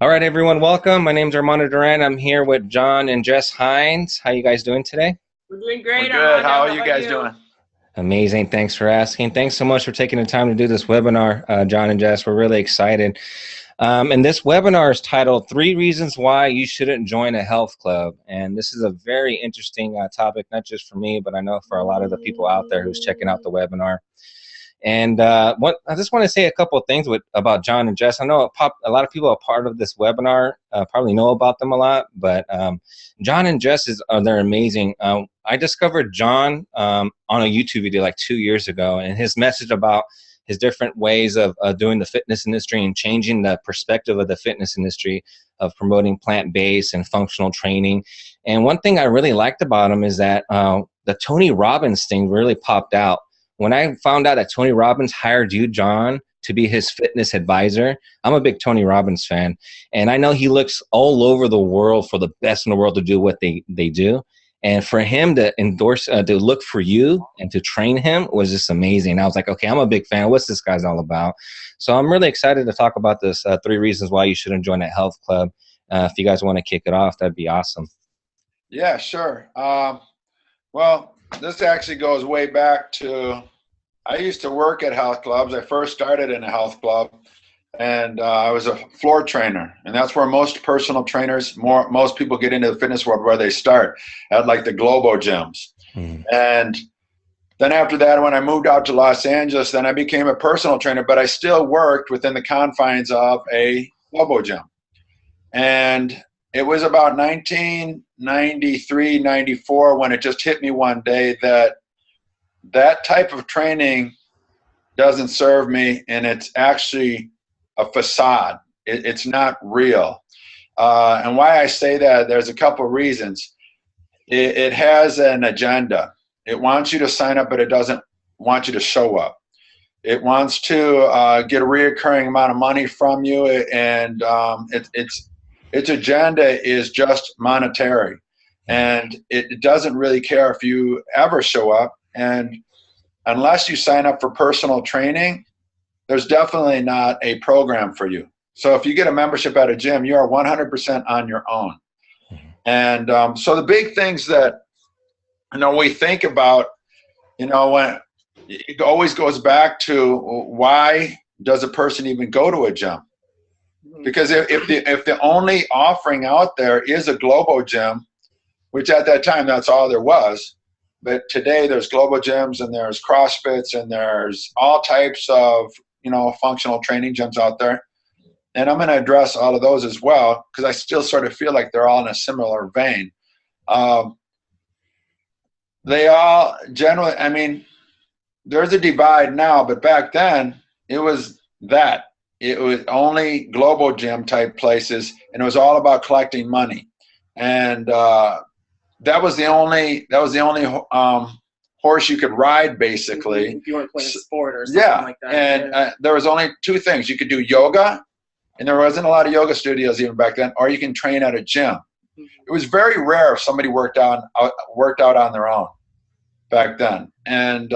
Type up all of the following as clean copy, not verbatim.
All right, everyone, welcome. My name's Armando Duran. I'm here with Jon and Jess Hinds. How you guys doing today? We're doing We're great, good. Armando. How are How you about guys you? doing? Amazing. Thanks for asking. Thanks so much for taking the time to do this webinar, Jon and Jess. We're really excited. And this webinar is titled Three Reasons Why You Shouldn't Join a Health Club. And this is a very interesting topic, not just for me, but I know for a lot of the people out there who's checking out the webinar. And what I just want to say a couple of things about Jon and Jess. I know a lot of people are part of this webinar, probably know about them a lot, but Jon and Jess they're amazing. I discovered Jon on a YouTube video like 2 years ago, and his message about his different ways of doing the fitness industry and changing the perspective of the fitness industry of promoting plant-based and functional training. And one thing I really liked about him is that the Tony Robbins thing really popped out. When I found out that Tony Robbins hired you, Jon, to be his fitness advisor, I'm a big Tony Robbins fan. And I know he looks all over the world for the best in the world to do what they do. And for him to endorse, to look for you and to train him was just amazing. I was like, okay, I'm a big fan. What's this guy's all about? So I'm really excited to talk about this 3 reasons why you shouldn't join a health club. If you guys want to kick it off, that'd be awesome. Yeah, sure. Well, this actually goes way back to, I used to work at health clubs. I first started in a health club, and I was a floor trainer. And that's where most personal trainers, most people get into the fitness world, where they start at like the Globo gyms. And then after that, when I moved out to Los Angeles, then I became a personal trainer, but I still worked within the confines of a Globo gym. And it was about 1993, 94 when it just hit me one day that that type of training doesn't serve me, and it's actually a facade. It's not real. And why I say that, there's a couple of reasons. It has an agenda. It wants you to sign up, but it doesn't want you to show up. It wants to get a reoccurring amount of money from you, and its agenda is just monetary. And it doesn't really care if you ever show up. And unless you sign up for personal training, there's definitely not a program for you. So if you get a membership at a gym, you are 100% on your own. And so the big things that we think about, when it always goes back to, why does a person even go to a gym? Because if the only offering out there is a Globo gym, which at that time that's all there was, but today there's Globo gyms and there's CrossFits and there's all types of functional training gyms out there. And I'm going to address all of those as well, because I still sort of feel like they're all in a similar vein. They all generally, there's a divide now, but back then it was only Globo gym type places, and it was all about collecting money. And that was the only horse you could ride, basically. If you weren't playing a sport or something like that. And there was only two things. You could do yoga, and there wasn't a lot of yoga studios even back then, or you can train at a gym. It was very rare if somebody worked out on their own back then. And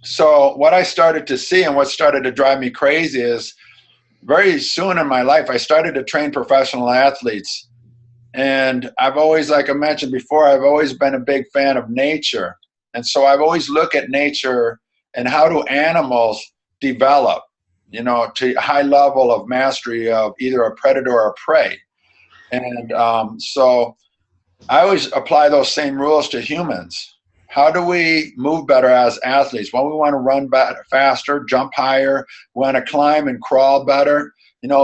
so what I started to see, and what started to drive me crazy, is very soon in my life, I started to train professional athletes. And I've always, like I mentioned before, I've always been a big fan of nature. And so I've always looked at nature and how do animals develop, to a high level of mastery of either a predator or a prey. And so I always apply those same rules to humans. How do we move better as athletes? Well, we want to run better, faster, jump higher, we want to climb and crawl better,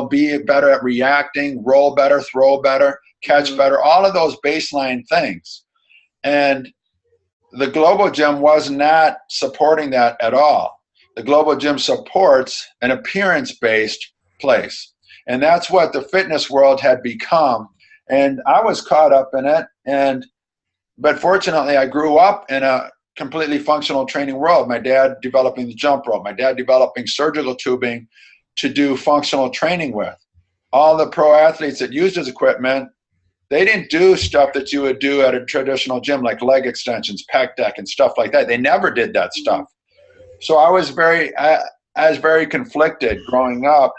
be better at reacting, roll better, throw better, catch better, all of those baseline things. And the Globo Gym was not supporting that at all. The Globo Gym supports an appearance-based place. And that's what the fitness world had become. And I was caught up in it. But fortunately, I grew up in a completely functional training world. My dad developing the jump rope, my dad developing surgical tubing to do functional training with. All the pro athletes that used his equipment, they didn't do stuff that you would do at a traditional gym, like leg extensions, pec deck, and stuff like that. They never did that stuff. So I was very conflicted growing up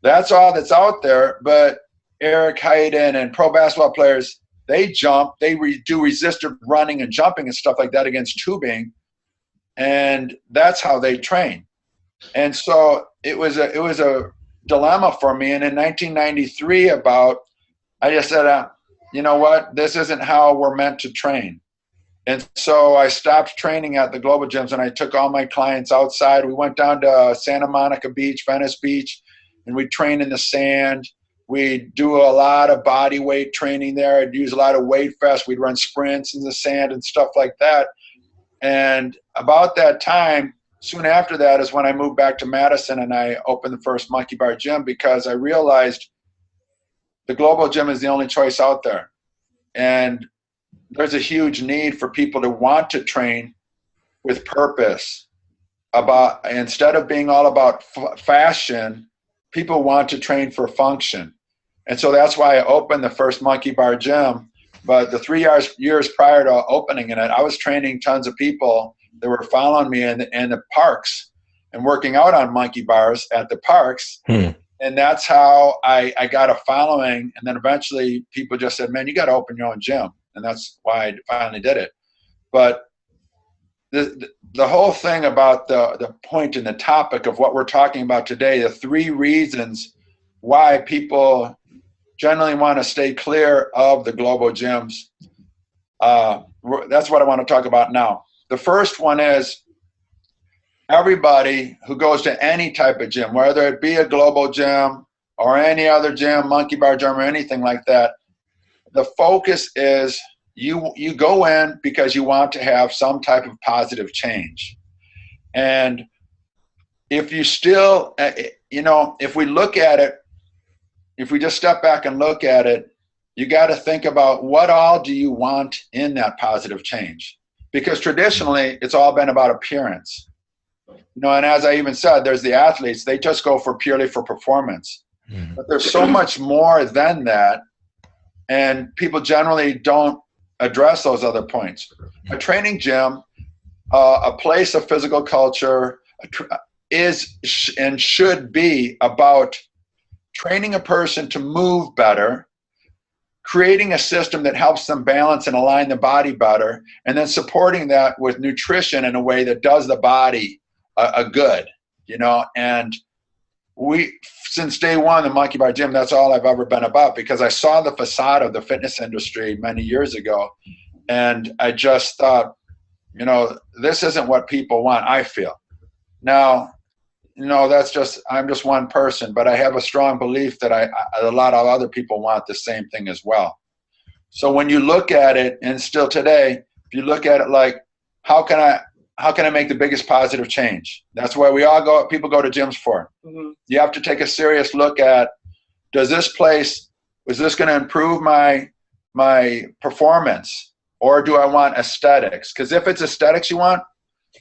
That's all that's out there. But Eric Hayden and pro basketball players, they jump, they do resisted running and jumping and stuff like that against tubing, and that's how they train. And so it was a dilemma for me. And in 1993, I just said, you know what, this isn't how we're meant to train. And so I stopped training at the global gyms, and I took all my clients outside. We went down to Santa Monica Beach, Venice Beach, and we train in the sand. We do a lot of body weight training there. I'd use a lot of weight vests. We'd run sprints in the sand and stuff like that. And about that time, soon after that is when I moved back to Madison, and I opened the first Monkey Bar Gym, because I realized the global gym is the only choice out there. And there's a huge need for people to want to train with purpose. Instead of being all about fashion, people want to train for function. And so that's why I opened the first Monkey Bar Gym. But the 3 years prior to opening it, I was training tons of people that were following me in the parks and working out on monkey bars at the parks. And that's how I got a following. And then eventually people just said, man, you got to open your own gym. And that's why I finally did it. But the whole thing about the point and the topic of what we're talking about today, the 3 reasons why people generally want to stay clear of the global gyms, that's what I want to talk about now. The first one is everybody who goes to any type of gym, whether it be a global gym or any other gym, Monkey Bar Gym or anything like that, the focus is you go in because you want to have some type of positive change. And if you still, if we look at it, if we just step back and look at it, you got to think about what all do you want in that positive change? Because traditionally, it's all been about appearance. And as I even said, there's the athletes, they just go purely for performance. But there's so much more than that, and people generally don't address those other points. A training gym, a place of physical culture, is and should be about training a person to move better, creating a system that helps them balance and align the body better, and then supporting that with nutrition in a way that does the body a good, and since day one, the Monkey Bar Gym, that's all I've ever been about, because I saw the facade of the fitness industry many years ago, and I just thought, this isn't what people want, I feel. Now, I'm just one person, but I have a strong belief that a lot of other people want the same thing as well. So when you look at it, and still today, if you look at it like, how can I make the biggest positive change? That's why people go to gyms for. You have to take a serious look at, is this going to improve my performance, or do I want aesthetics? Because if it's aesthetics you want,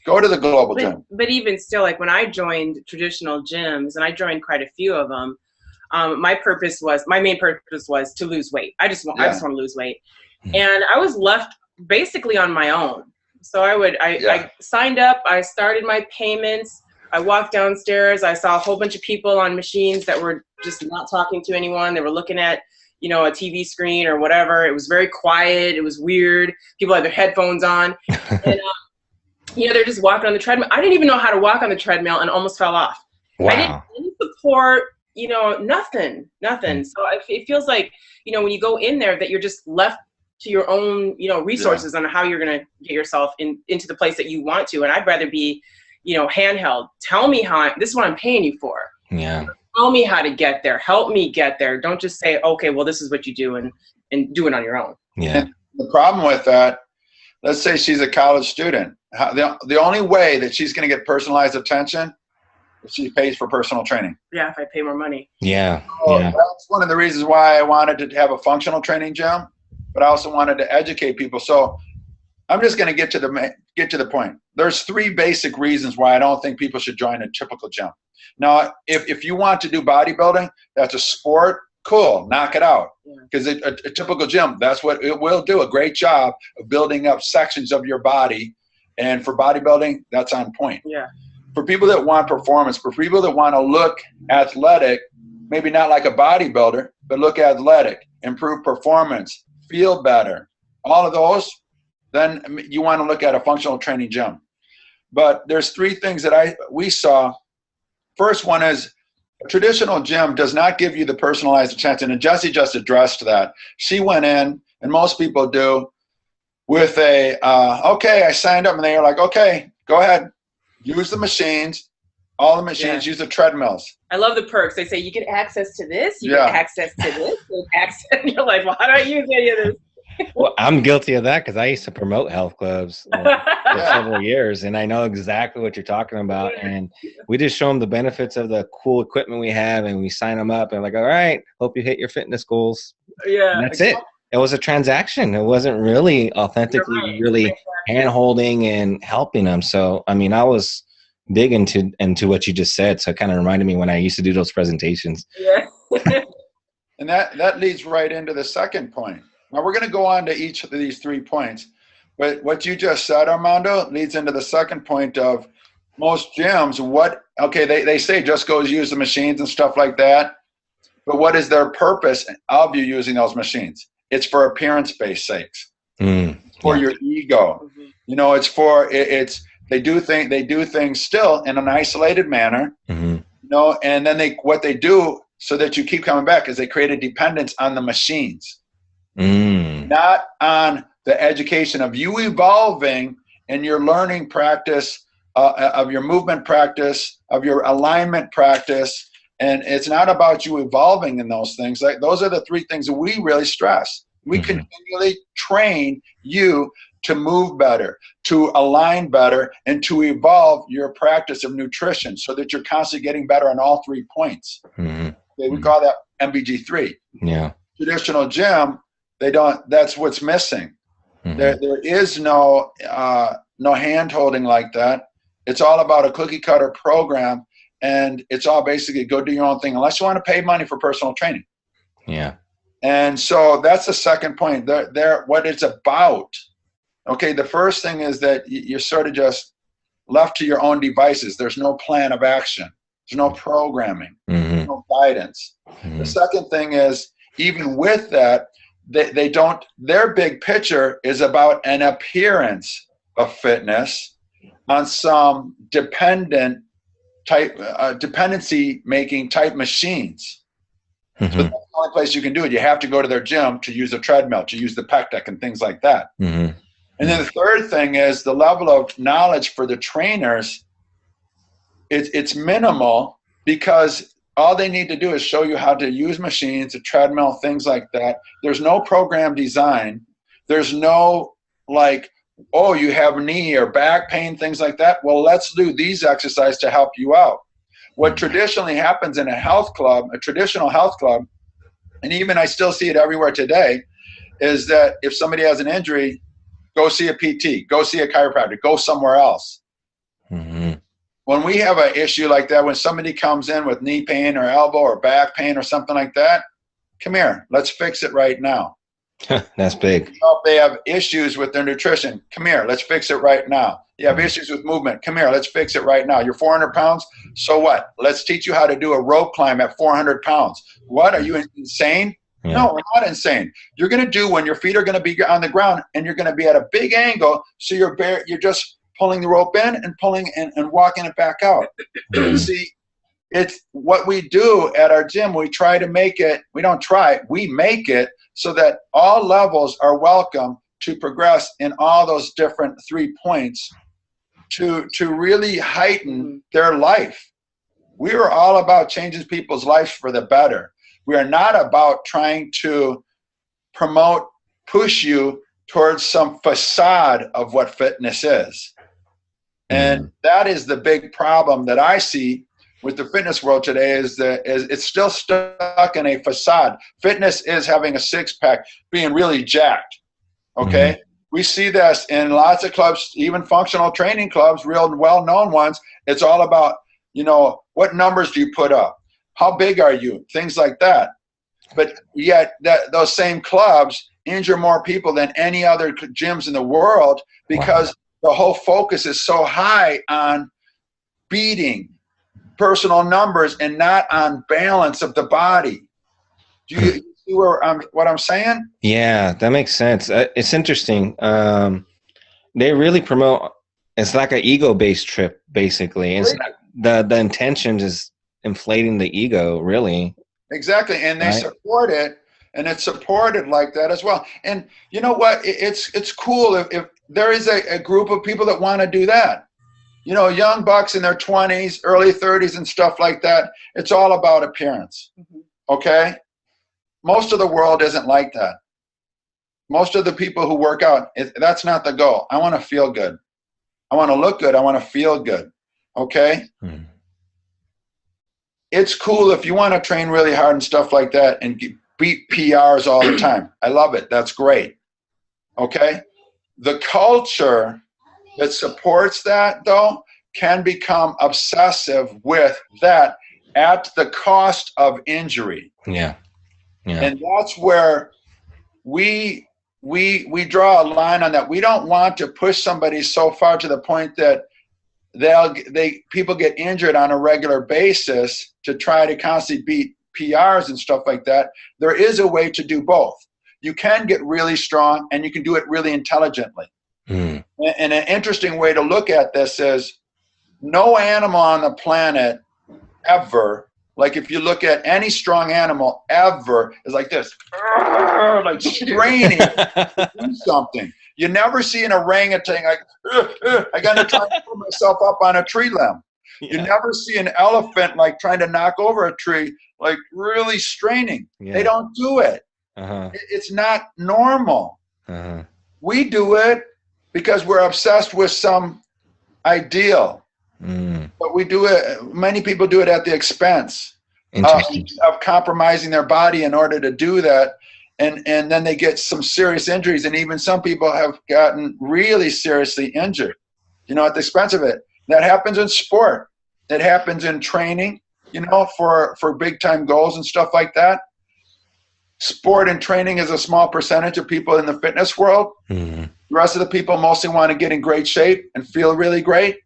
go to the global gym. But even still, like when I joined traditional gyms, and I joined quite a few of them, my main purpose was to lose weight. I just want to lose weight. And I was left basically on my own. So I signed up, I started my payments, I walked downstairs, I saw a whole bunch of people on machines that were just not talking to anyone. They were looking at, a TV screen or whatever. It was very quiet. It was weird. People had their headphones on. And, they're just walking on the treadmill. I didn't even know how to walk on the treadmill and almost fell off. Wow. I didn't have any support, nothing. So it feels like, when you go in there, that you're just left to your own, resources on how you're going to get yourself into the place that you want to. And I'd rather be, handheld. Tell me this is what I'm paying you for. Yeah. Tell me how to get there. Help me get there. Don't just say, okay, well, this is what you do, and do it on your own. Yeah. And the problem with that, let's say she's a college student. The only way that she's going to get personalized attention is she pays for personal training. Yeah, if I pay more money. Yeah. So that's one of the reasons why I wanted to have a functional training gym, but I also wanted to educate people. So I'm just going to get to the point. There's 3 basic reasons why I don't think people should join a typical gym. Now, if you want to do bodybuilding, that's a sport, cool, knock it out. Because a typical gym, that's what it will do, a great job of building up sections of your body. And for bodybuilding, that's on point. Yeah. For people that want performance, for people that want to look athletic, maybe not like a bodybuilder, but look athletic, improve performance, feel better, all of those, then you want to look at a functional training gym. But there's three things that we saw. First one is a traditional gym does not give you the personalized attention, and Jessie just addressed that. She went in, and most people do, with a, okay, I signed up, and they are like, okay, go ahead, use the machines, all the machines, use the treadmills. I love the perks. They say you get access to this, you get access to this, and you're like, well, how do I use any of this? Well, I'm guilty of that because I used to promote health clubs for several years, and I know exactly what you're talking about. And we just show them the benefits of the cool equipment we have, and we sign them up, and like, all right, hope you hit your fitness goals. Yeah, and that's it. It was a transaction. It wasn't really authentically, really hand-holding and helping them. So, I mean, I was big into what you just said. So it kind of reminded me when I used to do those presentations. Yeah. And that leads right into the second point. Now, we're going to go on to each of these 3 points. But what you just said, Armando, leads into the second point of most gyms. They say just go use the machines and stuff like that. But what is their purpose of you using those machines? It's for appearance-based sakes, for your ego. You know, they do things still in an isolated manner. You know, and then what they do so that you keep coming back is they create a dependence on the machines. Not on the education of you evolving in your learning practice, of your movement practice, of your alignment practice. And it's not about you evolving in those things. Like, those are the 3 things that we really stress. We continually train you to move better, to align better, and to evolve your practice of nutrition so that you're constantly getting better on all 3 points. Okay, we call that MBG3. Yeah. Traditional gym, that's what's missing. There is no hand holding like that. It's all about a cookie cutter program, and it's all basically go do your own thing unless you want to pay money for personal training. Yeah. And so that's the second point. What it's about. Okay, the first thing is that you're sort of just left to your own devices. There's no plan of action. There's no programming. There's no guidance. The second thing is, even with that, their big picture is about an appearance of fitness on some dependency making type machines. So that's the only place you can do it. You have to go to their gym to use a treadmill, to use the pec deck and things like that. And then the third thing is the level of knowledge for the trainers. It's minimal, because all they need to do is show you how to use machines, a treadmill, things like that. There's no program design. There's no like, oh, you have knee or back pain, things like that. Well, let's do these exercises to help you out. What traditionally happens in a health club, a traditional health club, and even I still see it everywhere today, is that if somebody has an injury, go see a PT, go see a chiropractor, go somewhere else. When we have an issue like that, when somebody comes in with knee pain or elbow or back pain or something like that, come here, let's fix it right now. That's big. If they have issues with their nutrition, come here, let's fix it right now. You have issues with movement, come here, let's fix it right now. You're 400 pounds, so what? Let's teach you how to do a rope climb at 400 pounds. What, are you insane? No, we're not insane. You're going to do when your feet are going to be on the ground and you're going to be at a big angle, so you're just pulling the rope in and pulling and walking it back out. See, it's what we do at our gym. We try to make it, we make it so that all levels are welcome to progress in all those different 3 points to really heighten their life. We are all about changing people's lives for the better. We are not about trying to push you towards some facade of what fitness is. And that is the big problem that I see with the fitness world today, is it's still stuck in a facade. Fitness is having a six-pack, being really jacked, okay? We see this in lots of clubs, even functional training clubs, real well-known ones. It's all about, what numbers do you put up? How big are you? Things like that. But yet those same clubs injure more people than any other gyms in the world, because the whole focus is so high on beating, personal numbers and not on balance of the body. Do you see what I'm saying? Yeah, that makes sense. It's interesting. They really promote. It's like an ego-based trip, basically. It's not, the intention is inflating the ego, really. Exactly, and they support it, and it's supported like that as well. And you know what? It's cool if there is a group of people that want to do that. You know, young bucks in their 20s, early 30s, and stuff like that. It's all about appearance. Okay. Most of the world isn't like that. Most of the people who work out, that's not the goal. I want to feel good. I want to look good. I want to feel good. Okay? It's cool if you want to train really hard and stuff like that and beat PRs all the time. I love it. That's great. Okay? The culture that supports that, though, can become obsessive with that at the cost of injury. Yeah. And that's where we draw a line on that. We don't want to push somebody so far to the point that people get injured on a regular basis to try to constantly beat PRs and stuff like that. There is a way to do both. You can get really strong and you can do it really intelligently. And an interesting way to look at this is no animal on the planet ever, like if you look at any strong animal ever, is like this, like straining to do something. You never see an orangutan like, I got to try to pull myself up on a tree limb. You never see an elephant like trying to knock over a tree, like really straining. They don't do it. It's not normal. We do it because we're obsessed with some ideal. But we do it, many people do it at the expense of compromising their body in order to do that. And then they get some serious injuries. And even some people have gotten really seriously injured, you know, at the expense of it. That happens in sport. It happens in training, you know, for big time goals and stuff like that. Sport and training is a small percentage of people in the fitness world. The rest of the people mostly want to get in great shape and feel really great.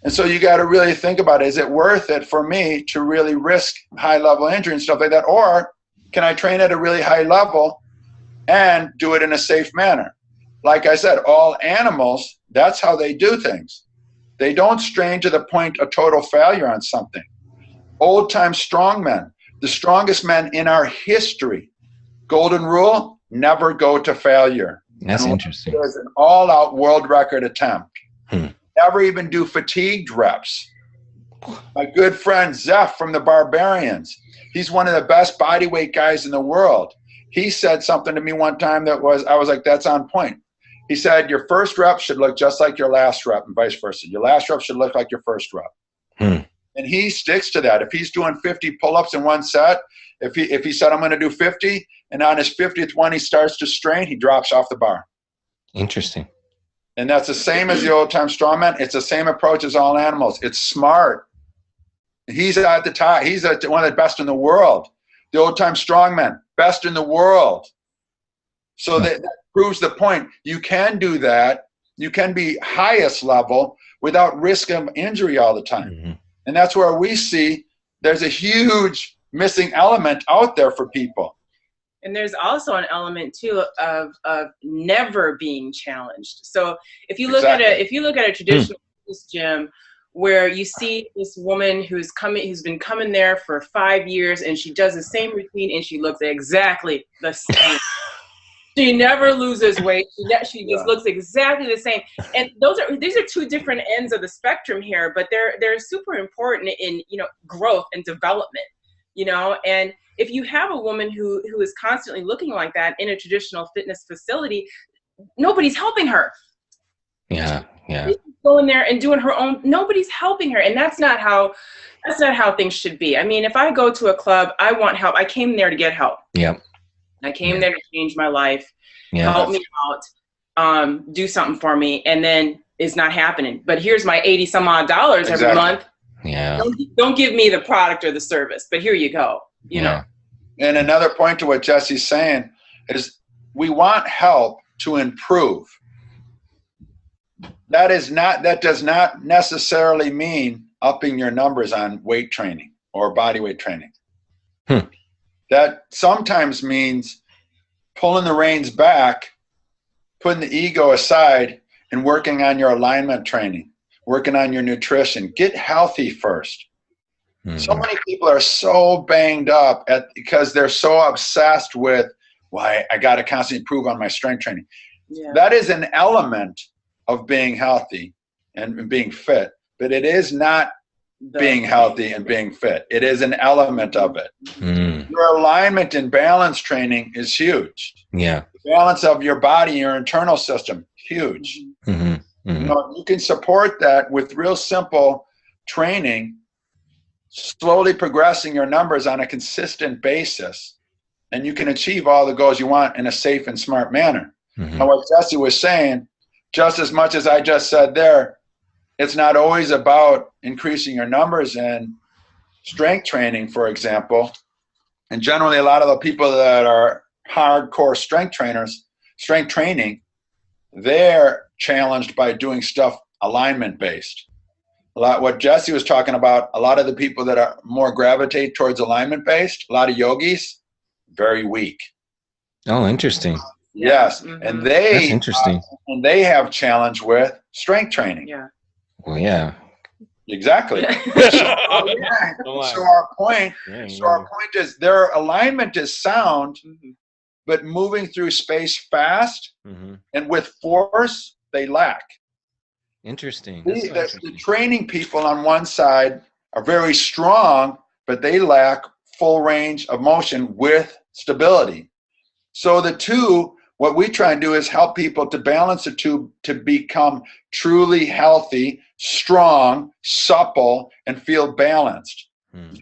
And so you got to really think about it. Is it worth it for me to really risk high level injury and stuff like that? Or can I train at a really high level and do it in a safe manner? Like I said, all animals, that's how they do things. They don't strain to the point of total failure on something. Old time strongmen, the strongest men in our history, golden rule, never go to failure. That's interesting. It was an all out world record attempt. Never even do fatigued reps. My good friend Zeph from the Barbarians, he's one of the best bodyweight guys in the world. He said something to me one time I was like, that's on point. He said, your first rep should look just like your last rep and vice versa. Your last rep should look like your first rep. And he sticks to that. If he's doing 50 pull-ups in one set, if he said, I'm going to do 50, and on his 50th one, he starts to strain, he drops off the bar. Interesting. And that's the same as the old-time strongman. It's the same approach as all animals. It's smart. He's at the top. He's one of the best in the world. The old-time strongman, best in the world. So that proves the point. You can do that. You can be highest level without risk of injury all the time. And that's where we see there's a huge missing element out there for people. And there's also an element too of never being challenged. So if you look at a traditional gym where you see this woman who's been coming there for 5 years and she does the same routine and she looks exactly the same. She never loses weight. She just looks exactly the same. And these are two different ends of the spectrum here, but they're super important in, you know, growth and development, you know. And if you have a woman who is constantly looking like that in a traditional fitness facility, nobody's helping her. Yeah. She's going there and doing her own. Nobody's helping her, and that's not how things should be. I mean, if I go to a club, I want help. I came there to get help. Yep. I came there to change my life, help me out, do something for me, and then it's not happening. But here's my $80 some odd every month. Yeah. Don't give me the product or the service, but here you go. You know. And another point to what Jesse's saying is we want help to improve. That does not necessarily mean upping your numbers on weight training or body weight training. Hmm. That sometimes means pulling the reins back, putting the ego aside, and working on your alignment training, working on your nutrition. Get healthy first. Mm-hmm. So many people are so banged up because they're so obsessed with, well, I got to constantly improve on my strength training. Yeah. That is an element of being healthy and being fit, but it is not being healthy and being fit. It is an element of it. Mm. Your alignment and balance training is huge. Yeah. The balance of your body, your internal system, huge. Mm-hmm. Mm-hmm. You know, you can support that with real simple training, slowly progressing your numbers on a consistent basis, and you can achieve all the goals you want in a safe and smart manner. Mm-hmm. And what Jesse was saying, just as much as I just said there, it's not always about increasing your numbers in strength training, for example. And generally, a lot of the people that are hardcore strength training, they're challenged by doing stuff alignment-based. What Jesse was talking about, a lot of the people that are more gravitate towards alignment-based, a lot of yogis, very weak. Oh, interesting. Yes, mm-hmm. And that's interesting. And they have challenge with strength training. Yeah. Well, yeah. Exactly. So our point is their alignment is sound, mm-hmm. but moving through space fast mm-hmm. and with force, they lack. Interesting. The training people on one side are very strong, but they lack full range of motion with stability. So the two, what we try and do is help people to balance the two to become truly healthy, strong, supple, and feel balanced.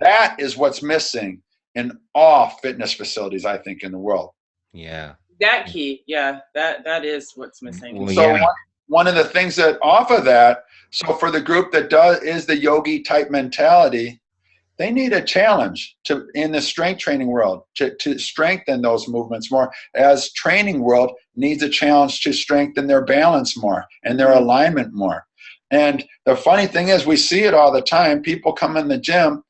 That is what's missing in all fitness facilities, I think, in the world. Yeah. That key. Yeah, that is what's missing. Well, so one of the things that off of that, so for the group that is the yogi type mentality, they need a challenge in the strength training world to strengthen those movements more, as training world needs a challenge to strengthen their balance more and their alignment more. And the funny thing is, we see it all the time. People come in the gym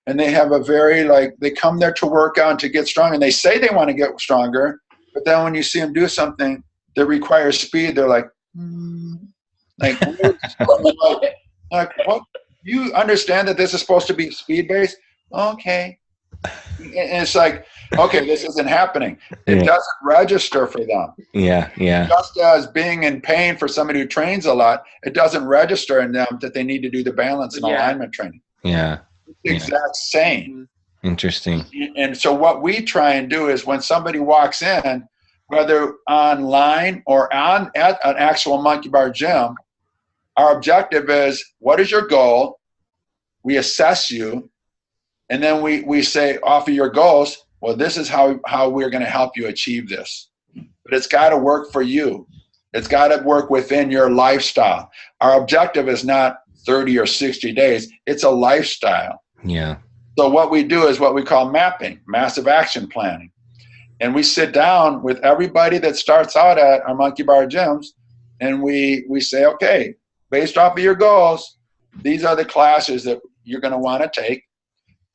and they have they come there to work out and to get strong, and they say they want to get stronger, but then when you see them do something that requires speed, they're like what? You understand that this is supposed to be speed-based? Okay. And it's like, okay, this isn't happening. It doesn't register for them. Yeah. Just as being in pain for somebody who trains a lot, it doesn't register in them that they need to do the balance and alignment training. Yeah. It's the exact same. Interesting. And so what we try and do is when somebody walks in, whether online or at an actual Monkey Bar gym, our objective is, what is your goal? We assess you, and then we say, off of your goals, well, this is how we're going to help you achieve this. But it's got to work for you. It's got to work within your lifestyle. Our objective is not 30 or 60 days. It's a lifestyle. Yeah. So what we do is what we call mapping, massive action planning. And we sit down with everybody that starts out at our Monkey Bar gyms, and we say, okay, based off of your goals, these are the classes that you're going to want to take.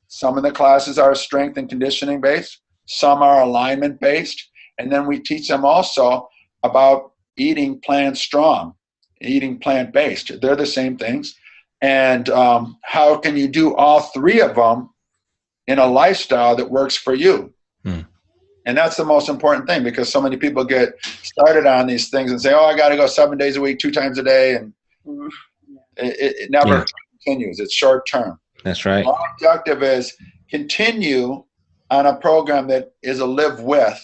Some of the classes are strength and conditioning based. Some are alignment based. And then we teach them also about eating plant strong, eating plant based. They're the same things. And how can you do all three of them in a lifestyle that works for you? And that's the most important thing, because so many people get started on these things and say, oh, I got to go 7 days a week, 2 times a day. And it never continues. It's short term. That's right. Our objective is continue on a program that is a live with,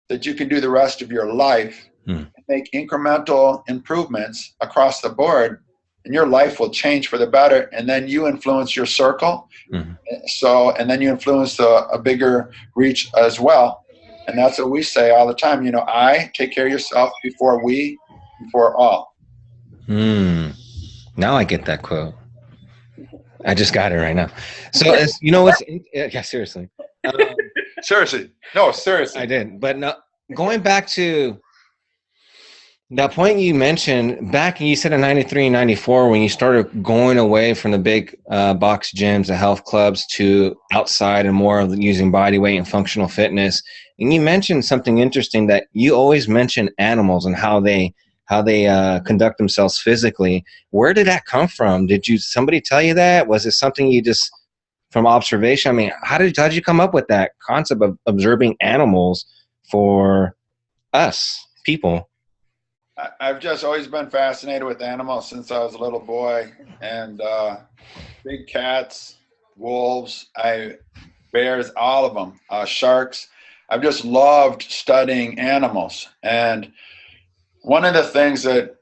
that you can do the rest of your life and make incremental improvements across the board, and your life will change for the better. And then you influence your circle. And then you influence a bigger reach as well. And that's what we say all the time. Take care of yourself before all. Now I get that quote. I just got it right now. So what's seriously. Seriously. No, seriously. I did. But no, going back to That point you mentioned back, you said in 93 and 94, when you started going away from the big box gyms, the health clubs, to outside and more of using body weight and functional fitness. And you mentioned something interesting, that you always mention animals and how they conduct themselves physically. Where did that come from? Did somebody tell you that? Was it something you just from observation? I mean, how did you come up with that concept of observing animals for us people? I've just always been fascinated with animals since I was a little boy, and big cats, wolves, bears, all of them, sharks. I've just loved studying animals. And one of the things that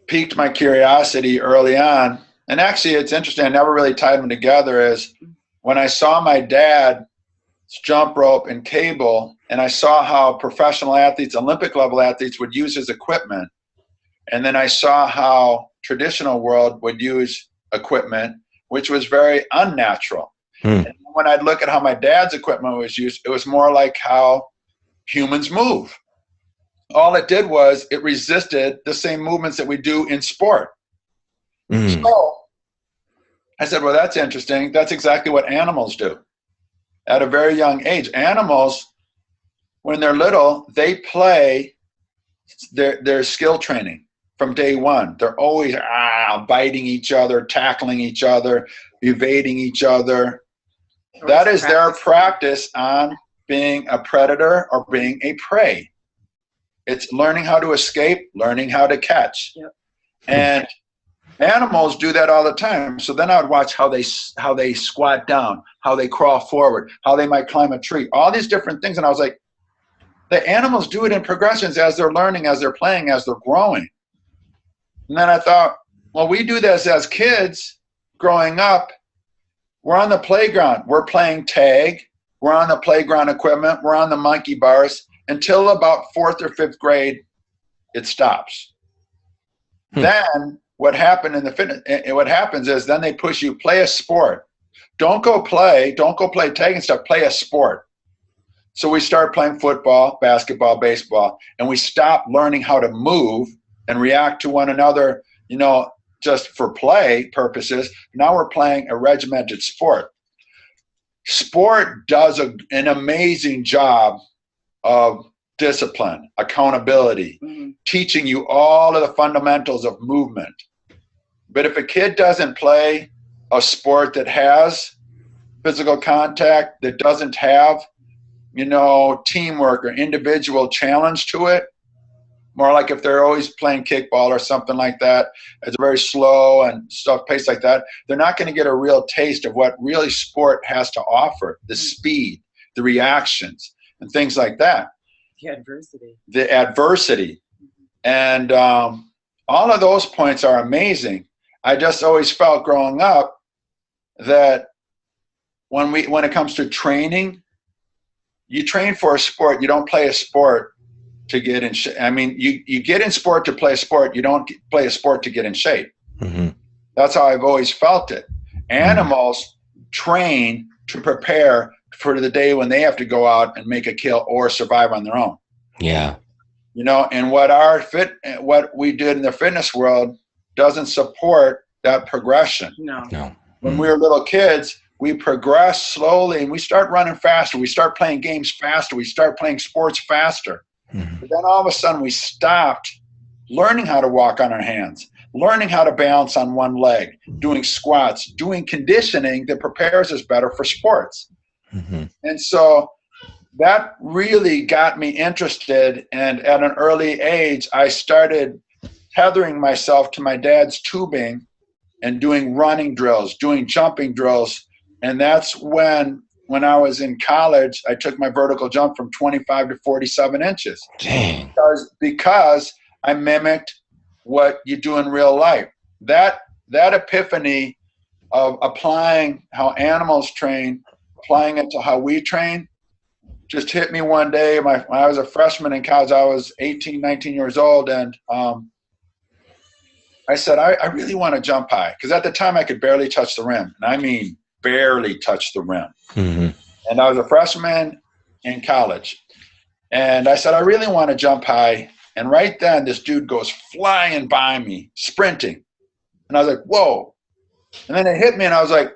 piqued my curiosity early on, and actually it's interesting, I never really tied them together, is when I saw my dad's jump rope and cable, and I saw how professional athletes, Olympic level athletes, would use his equipment. And then I saw how traditional world would use equipment, which was very unnatural. And when I'd look at how my dad's equipment was used, it was more like how humans move. All it did was it resisted the same movements that we do in sport. So I said, well, that's interesting. That's exactly what animals do. At a very young age, animals, when they're little, they play their skill training from day one. They're always biting each other, tackling each other, evading each other. That is their practice on being a predator or being a prey. It's learning how to escape, learning how to catch. Yep. And animals do that all the time. So then I would watch how they squat down, how they crawl forward, how they might climb a tree, all these different things. And I was like, the animals do it in progressions as they're learning, as they're playing, as they're growing. And then I thought, well, we do this as kids growing up. We're on the playground. We're playing tag. We're on the playground equipment. We're on the monkey bars until about 4th or 5th grade, it stops. Then what happened in the fitness, what happens is then they push you, play a sport. Don't go play tag and stuff, play a sport. So we start playing football, basketball, baseball, and we stop learning how to move and react to one another, just for play purposes. Now we're playing a regimented sport. Sport does an amazing job of discipline, accountability, teaching you all of the fundamentals of movement. But if a kid doesn't play a sport that has physical contact, that doesn't have, teamwork or individual challenge to it, more like if they're always playing kickball or something like that, it's very slow and stuff paced like that, they're not going to get a real taste of what really sport has to offer, the speed, the reactions, and things like that. The adversity. And all of those points are amazing. I just always felt growing up that when it comes to training, you train for a sport. You don't play a sport to get in shape. I mean, you get in sport to play a sport. You don't play a sport to get in shape. That's how I've always felt it. Animals train to prepare for the day when they have to go out and make a kill or survive on their own. Yeah. And what we did in the fitness world doesn't support that progression. No. When we were little kids, we progress slowly and we start running faster. We start playing games faster. We start playing sports faster. But then all of a sudden we stopped learning how to walk on our hands, learning how to balance on one leg, doing squats, doing conditioning that prepares us better for sports. And so that really got me interested. And at an early age, I started tethering myself to my dad's tubing and doing running drills, doing jumping drills. And that's when I was in college, I took my vertical jump from 25 to 47 inches. Dang. Because I mimicked what you do in real life. That epiphany of applying how animals train, applying it to how we train, just hit me one day. When I was a freshman in college, I was 18, 19 years old, and I said, I really want to jump high. Because at the time, I could barely touch the rim. And I mean barely touch the rim. And I was a freshman in college. And I said, I really want to jump high. And right then, this dude goes flying by me, sprinting. And I was like, whoa. And then it hit me, and I was like,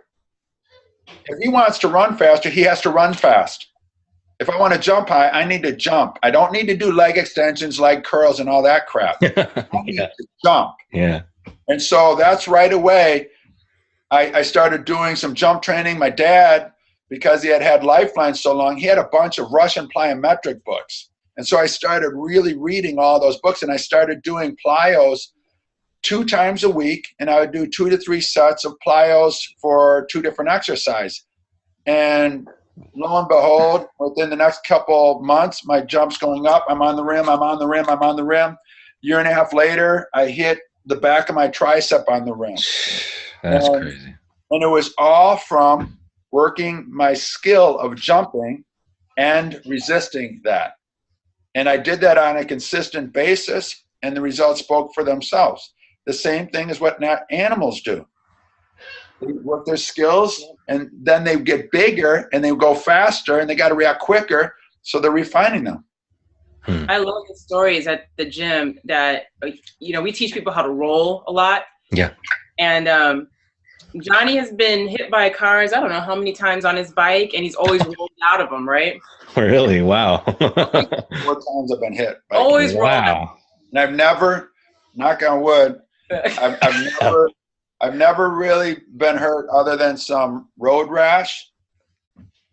if he wants to run faster, he has to run fast. If I want to jump high, I need to jump. I don't need to do leg extensions, leg curls, and all that crap. I need to jump. Yeah. And so that's right away, I started doing some jump training. My dad, because he had Lifeline so long, he had a bunch of Russian plyometric books. And so I started really reading all those books, and I started doing plyos 2 times a week, and I would do 2 to 3 sets of plyos for 2 different exercises. And lo and behold, within the next couple months, my jump's going up. I'm on the rim, I'm on the rim, I'm on the rim. Year and a half later, I hit the back of my tricep on the rim. That's crazy. And it was all from working my skill of jumping and resisting that. And I did that on a consistent basis, and the results spoke for themselves. The same thing is what animals do. They work their skills, and then they get bigger, and they go faster, and they got to react quicker, so they're refining them. I love the stories at the gym that, we teach people how to roll a lot. Yeah. And Johnny has been hit by cars, I don't know how many times on his bike, and he's always rolled out of them, right? Really? Wow. 4 times I've been hit. Always rolled out. And I've never, knock on wood, I've never really been hurt other than some road rash.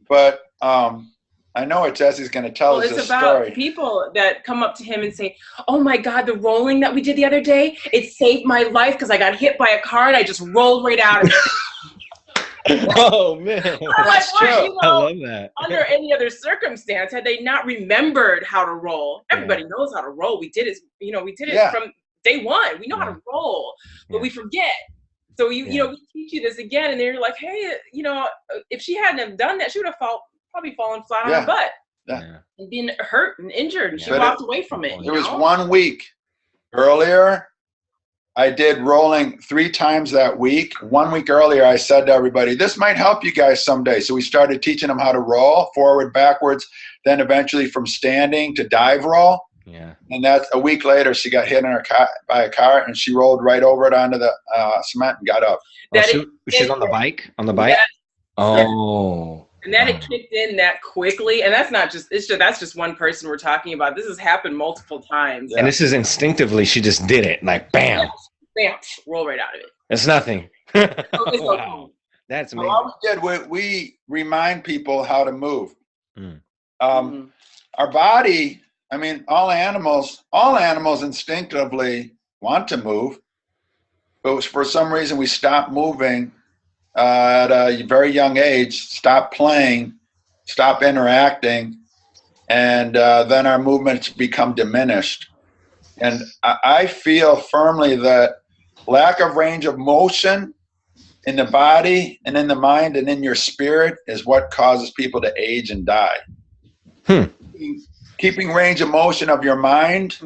But I know what Jesse's going to tell us this story. It's about people that come up to him and say, oh my God, the rolling that we did the other day, it saved my life because I got hit by a car and I just rolled right out of it. Oh, man. That's true. I love that. Under any other circumstance, had they not remembered how to roll, everybody knows how to roll. We did it from day one. We know how to roll, but we forget. So, we teach you this again, and they're like, hey, if she hadn't have done that, she would have probably fallen flat on her butt and been hurt and injured, and she walked away from it. It was 1 week earlier. I did rolling 3 times that week. 1 week earlier, I said to everybody, this might help you guys someday. So we started teaching them how to roll forward, backwards, then eventually from standing to dive roll. Yeah. And that's a week later, she got hit by a car, and she rolled right over it onto the cement and got up. She's on the bike? On the bike? Yes. Oh. And then it kicked in that quickly. And that's just one person we're talking about. This has happened multiple times. And this is instinctively, she just did it. Like, bam. Bam. Roll right out of it. It's nothing. It's wow. That's amazing. All we did, we remind people how to move. Our body, all animals instinctively want to move. But for some reason, we stop moving at a very young age, stop playing, stop interacting, and then our movements become diminished. And I feel firmly that lack of range of motion in the body and in the mind and in your spirit is what causes people to age and die. Keeping range of motion of your mind,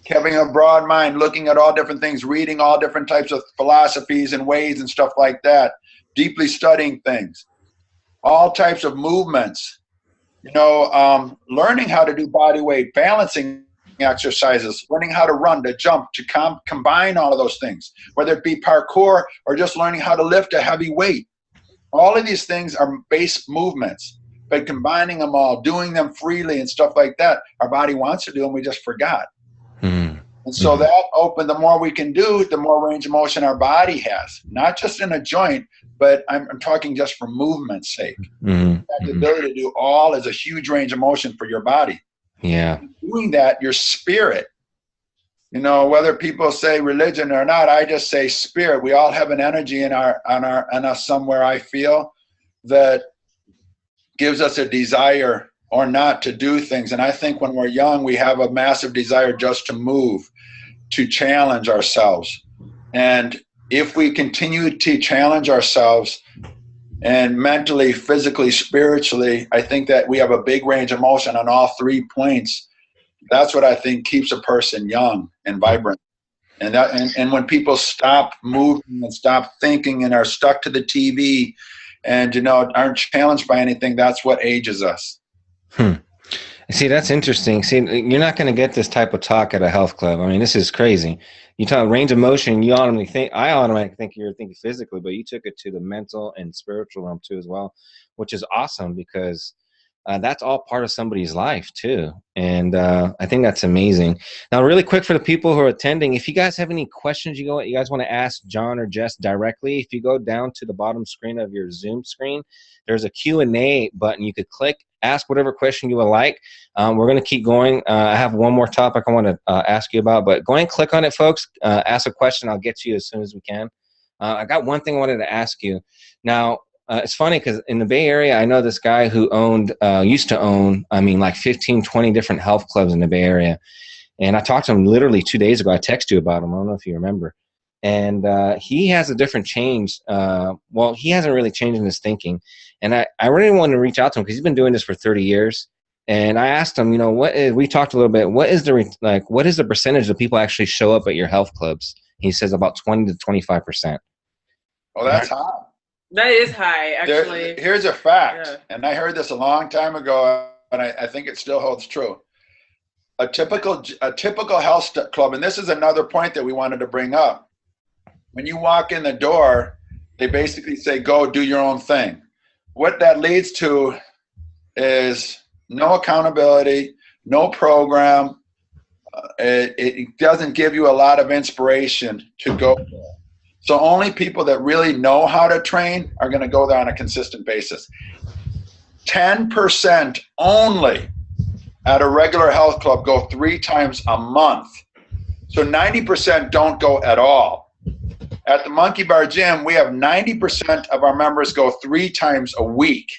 having a broad mind, looking at all different things, reading all different types of philosophies and ways and stuff like that, deeply studying things, all types of movements, learning how to do body weight, balancing exercises, learning how to run, to jump, to combine all of those things, whether it be parkour or just learning how to lift a heavy weight. All of these things are base movements, but combining them all, doing them freely and stuff like that, our body wants to do, and we just forgot. And so that the more we can do, the more range of motion our body has, not just in a joint, but I'm talking just for movement's sake. The ability to do all is a huge range of motion for your body. Yeah. Doing that, your spirit, whether people say religion or not, I just say spirit. We all have an energy in us somewhere, I feel, that gives us a desire or not to do things. And I think when we're young, we have a massive desire just to move, to challenge ourselves. And if we continue to challenge ourselves and mentally, physically, spiritually, I think that we have a big range of motion on all 3 points. That's what I think keeps a person young and vibrant. And when people stop moving and stop thinking and are stuck to the TV and aren't challenged by anything, that's what ages us. See, that's interesting. See, you're not going to get this type of talk at a health club. I mean, this is crazy. You talk range of motion, I automatically think you're thinking physically, but you took it to the mental and spiritual realm too as well, which is awesome because that's all part of somebody's life too. And I think that's amazing. Now, really quick for the people who are attending, if you guys have any questions you guys want to ask Jon or Jess directly, if you go down to the bottom screen of your Zoom screen, there's a Q&A button you could click, ask whatever question you would like. We're going to keep going. I have one more topic I want to ask you about, but go ahead and click on it, folks. Ask a question. I'll get to you as soon as we can. I got one thing I wanted to ask you. Now, it's funny because in the Bay Area, I know this guy who used to own, like 15, 20 different health clubs in the Bay Area. And I talked to him literally 2 days ago. I texted you about him. I don't know if you remember. And he has a different change. He hasn't really changed in his thinking. And I really wanted to reach out to him because he's been doing this for 30 years. And I asked him, we talked a little bit, what is the percentage of people actually show up at your health clubs? He says about 20 to 25%. Oh, that's high. That is high, actually. Here's a fact, and I heard this a long time ago, and I think it still holds true. A typical health club, and this is another point that we wanted to bring up. When you walk in the door, they basically say, go do your own thing. What that leads to is no accountability, no program. It doesn't give you a lot of inspiration to go there. So only people that really know how to train are going to go there on a consistent basis. 10% only at a regular health club go 3 times a month. So 90% don't go at all. At the Monkey Bar Gym, we have 90% of our members go 3 times a week.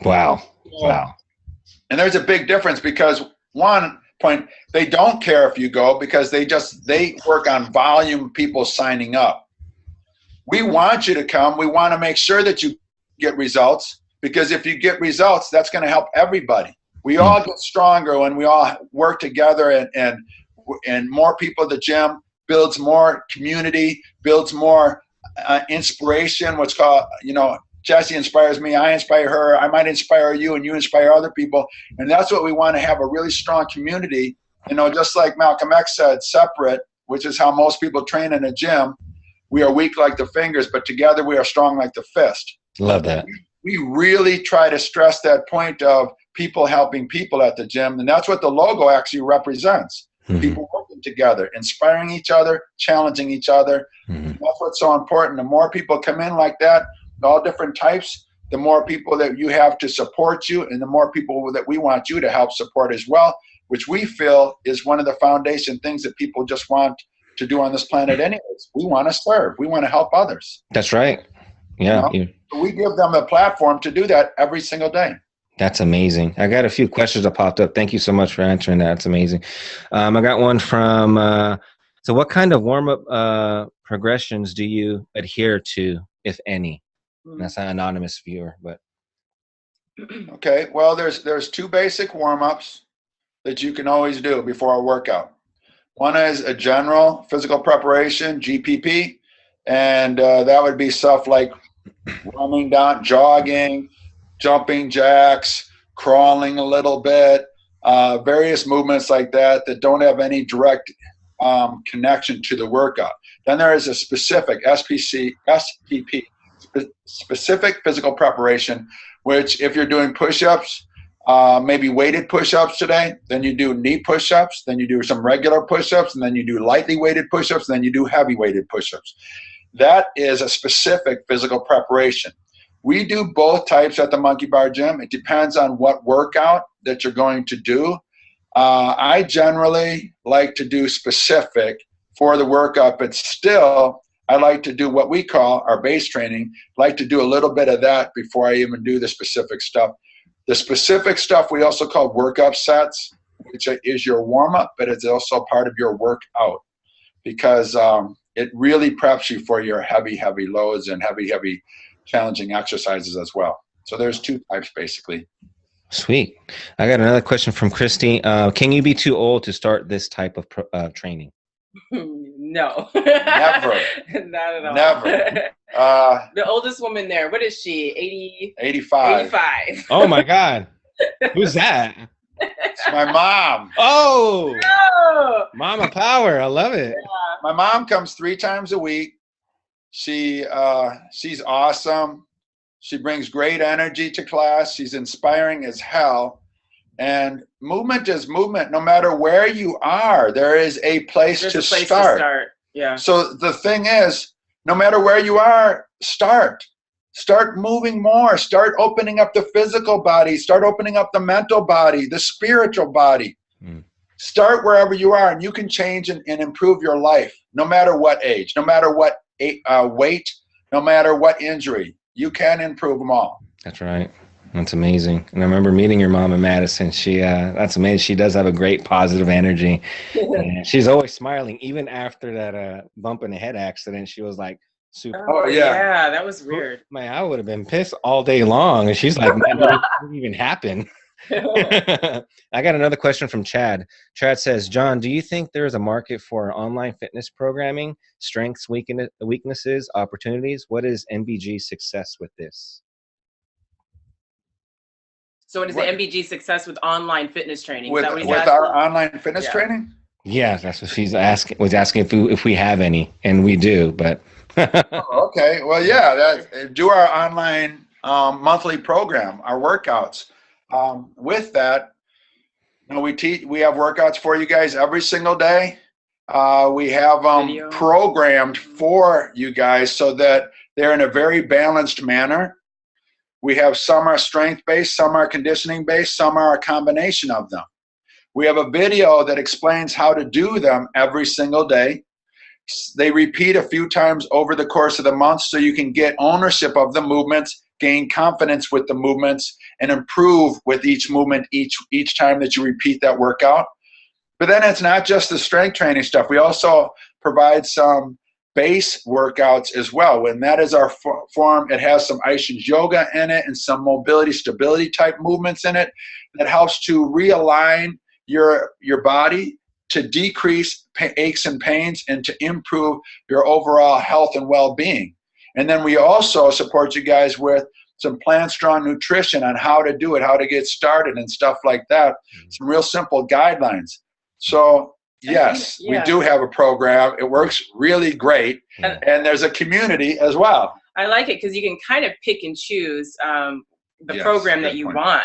Wow. And there's a big difference because one point, they don't care if you go because they work on volume people signing up. We want you to come. We want to make sure that you get results because if you get results, that's going to help everybody. We all get stronger when we all work together and more people at the gym builds more community, builds more inspiration, what's called, Jessie inspires me, I inspire her, I might inspire you, and you inspire other people. And that's what we want to have, a really strong community. Just like Malcolm X said, separate, which is how most people train in a gym. We are weak like the fingers, but together we are strong like the fist. Love that. We really try to stress that point of people helping people at the gym. And that's what the logo actually represents. Mm-hmm. People working together, inspiring each other, challenging each other. Mm-hmm. That's what's so important. The more people come in like that, all different types, the more people that you have to support you and the more people that we want you to help support as well, which we feel is one of the foundation things that people just want to do on this planet anyways. We want to serve. We want to help others. That's right. Yeah. We give them a platform to do that every single day. That's amazing. I got a few questions that popped up. Thank you so much for answering that. It's amazing. I got one from, so what kind of warm-up progressions do you adhere to, if any? That's an anonymous viewer, but. Okay, well, there's 2 basic warm-ups that you can always do before a workout. One is a general physical preparation, GPP, and that would be stuff like running down, jogging, jumping jacks, crawling a little bit, various movements like that don't have any direct connection to the workout. Then there is a specific SPP, specific physical preparation, which if you're doing push-ups, maybe weighted push-ups today, then you do knee push-ups, then you do some regular push-ups, and then you do lightly weighted push-ups, and then you do heavy weighted push-ups. That is a specific physical preparation. We do both types at the Monkey Bar Gym. It depends on what workout that you're going to do. I generally like to do specific for the workout, but still I like to do what we call our base training. Like to do a little bit of that before I even do the specific stuff. The specific stuff we also call workup sets, which is your warm-up, but it's also part of your workout because it really preps you for your heavy loads and heavy challenging exercises as well. So there's 2 types basically. Sweet. I got another question from Christy. Can you be too old to start this type of training? No. Never. Not at all. Never. The oldest woman there, what is she? 85. 85. Oh my God. Who's that? It's my mom. Oh, Oh. Mama Power. I love it. My mom comes 3 times a week. She's awesome. She brings great energy to class. She's inspiring as hell. And movement is movement. No matter where you are, there is a place to start. Yeah. So the thing is, no matter where you are, start. Start moving more. Start opening up the physical body. Start opening up the mental body, the spiritual body. Start wherever you are, and you can change and improve your life, no matter what age, no matter what weight, no matter what injury. You can improve them all. That's right. That's amazing. And I remember meeting your mom in Madison. That's amazing. She does have a great positive energy. And she's always smiling. Even after that bump in the head accident, she was like super. Oh, yeah. That was weird. Man, I would have been pissed all day long. And she's like, man, what didn't even happen? I got another question from Chad. Chad says, John, do you think there is a market for online fitness programming, strengths, weaknesses, opportunities? What is NBG's success with this? So what is the NBG success with online fitness training? With our online fitness training? Yeah, that's what she's asking. Was asking if we have any, and we do. But okay, well, yeah, do our online monthly program, our workouts. With that, we have workouts for you guys every single day. We have them programmed for you guys so that they're in a very balanced manner. We have some are strength-based, some are conditioning-based, some are a combination of them. We have a video that explains how to do them every single day. They repeat a few times over the course of the month so you can get ownership of the movements, gain confidence with the movements, and improve with each movement each time that you repeat that workout. But then it's not just the strength training stuff. We also provide some base workouts as well. When that is our form, it has some Aishin's yoga in it and some mobility, stability type movements in it that helps to realign your body, to decrease aches and pains, and to improve your overall health and well-being. And then we also support you guys with some Plant Strong nutrition on how to do it, how to get started and stuff like that. Some real simple guidelines. So yes, we do have a program. It works really great. And there's a community as well. I like it because you can kind of pick and choose the program that you want.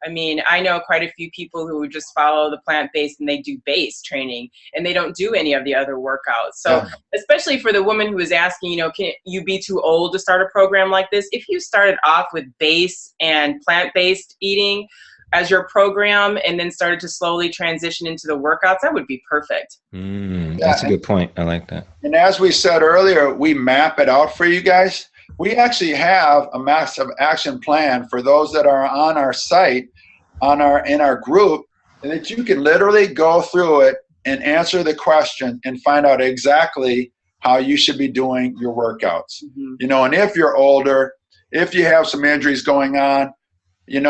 I mean, I know quite a few people who just follow the plant-based and they do base training and they don't do any of the other workouts. So especially for the woman who is asking, can you be too old to start a program like this? If you started off with base and plant-based eating as your program and then started to slowly transition into the workouts, that would be perfect. That's a good point. I like that. And as we said earlier, we map it out for you guys. We actually have a massive action plan for those that are on our site, in our group, and that you can literally go through it and answer the question and find out exactly how you should be doing your workouts. And if you're older, if you have some injuries going on, and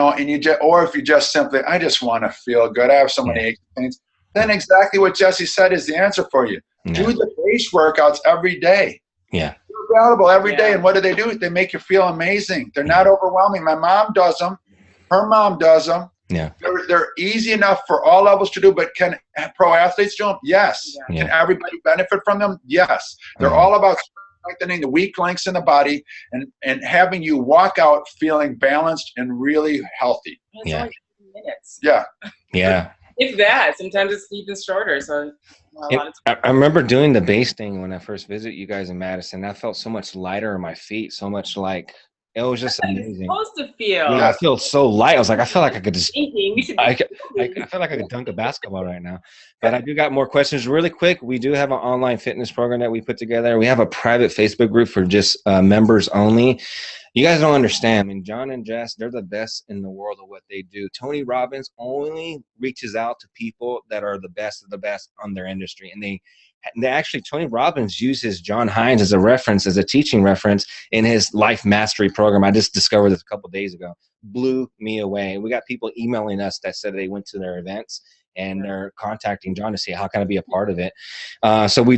or if you just simply, I just want to feel good, I have so many aches and pains, then exactly what Jesse said is the answer for you. Do the base workouts every day. They're available every day. And what do? They make you feel amazing. They're not overwhelming. My mom does them. Her mom does them. They're easy enough for all levels to do, but can pro athletes do them? Yes. Can everybody benefit from them? Yes. They're all about strengthening the weak links in the body and having you walk out feeling balanced and really healthy. It's only 15 minutes. Yeah. If that, sometimes it's even shorter. So I remember doing the base thing when I first visited you guys in Madison. I felt so much lighter in my feet, so much like it was just amazing. It's supposed to feel. I feel so light. I was like, I feel like I could just. I feel like I could dunk a basketball right now. But I do got more questions. Really quick, we do have an online fitness program that we put together. We have a private Facebook group for just members only. You guys don't understand. I mean, Jon and Jess, they're the best in the world of what they do. Tony Robbins only reaches out to people that are the best of the best on their industry. And they actually, Tony Robbins uses Jon Hinds as a reference, as a teaching reference in his life mastery program. I just discovered this a couple of days ago. Blew me away. We got people emailing us that said they went to their events and they're contacting Jon to see how can I be a part of it. So we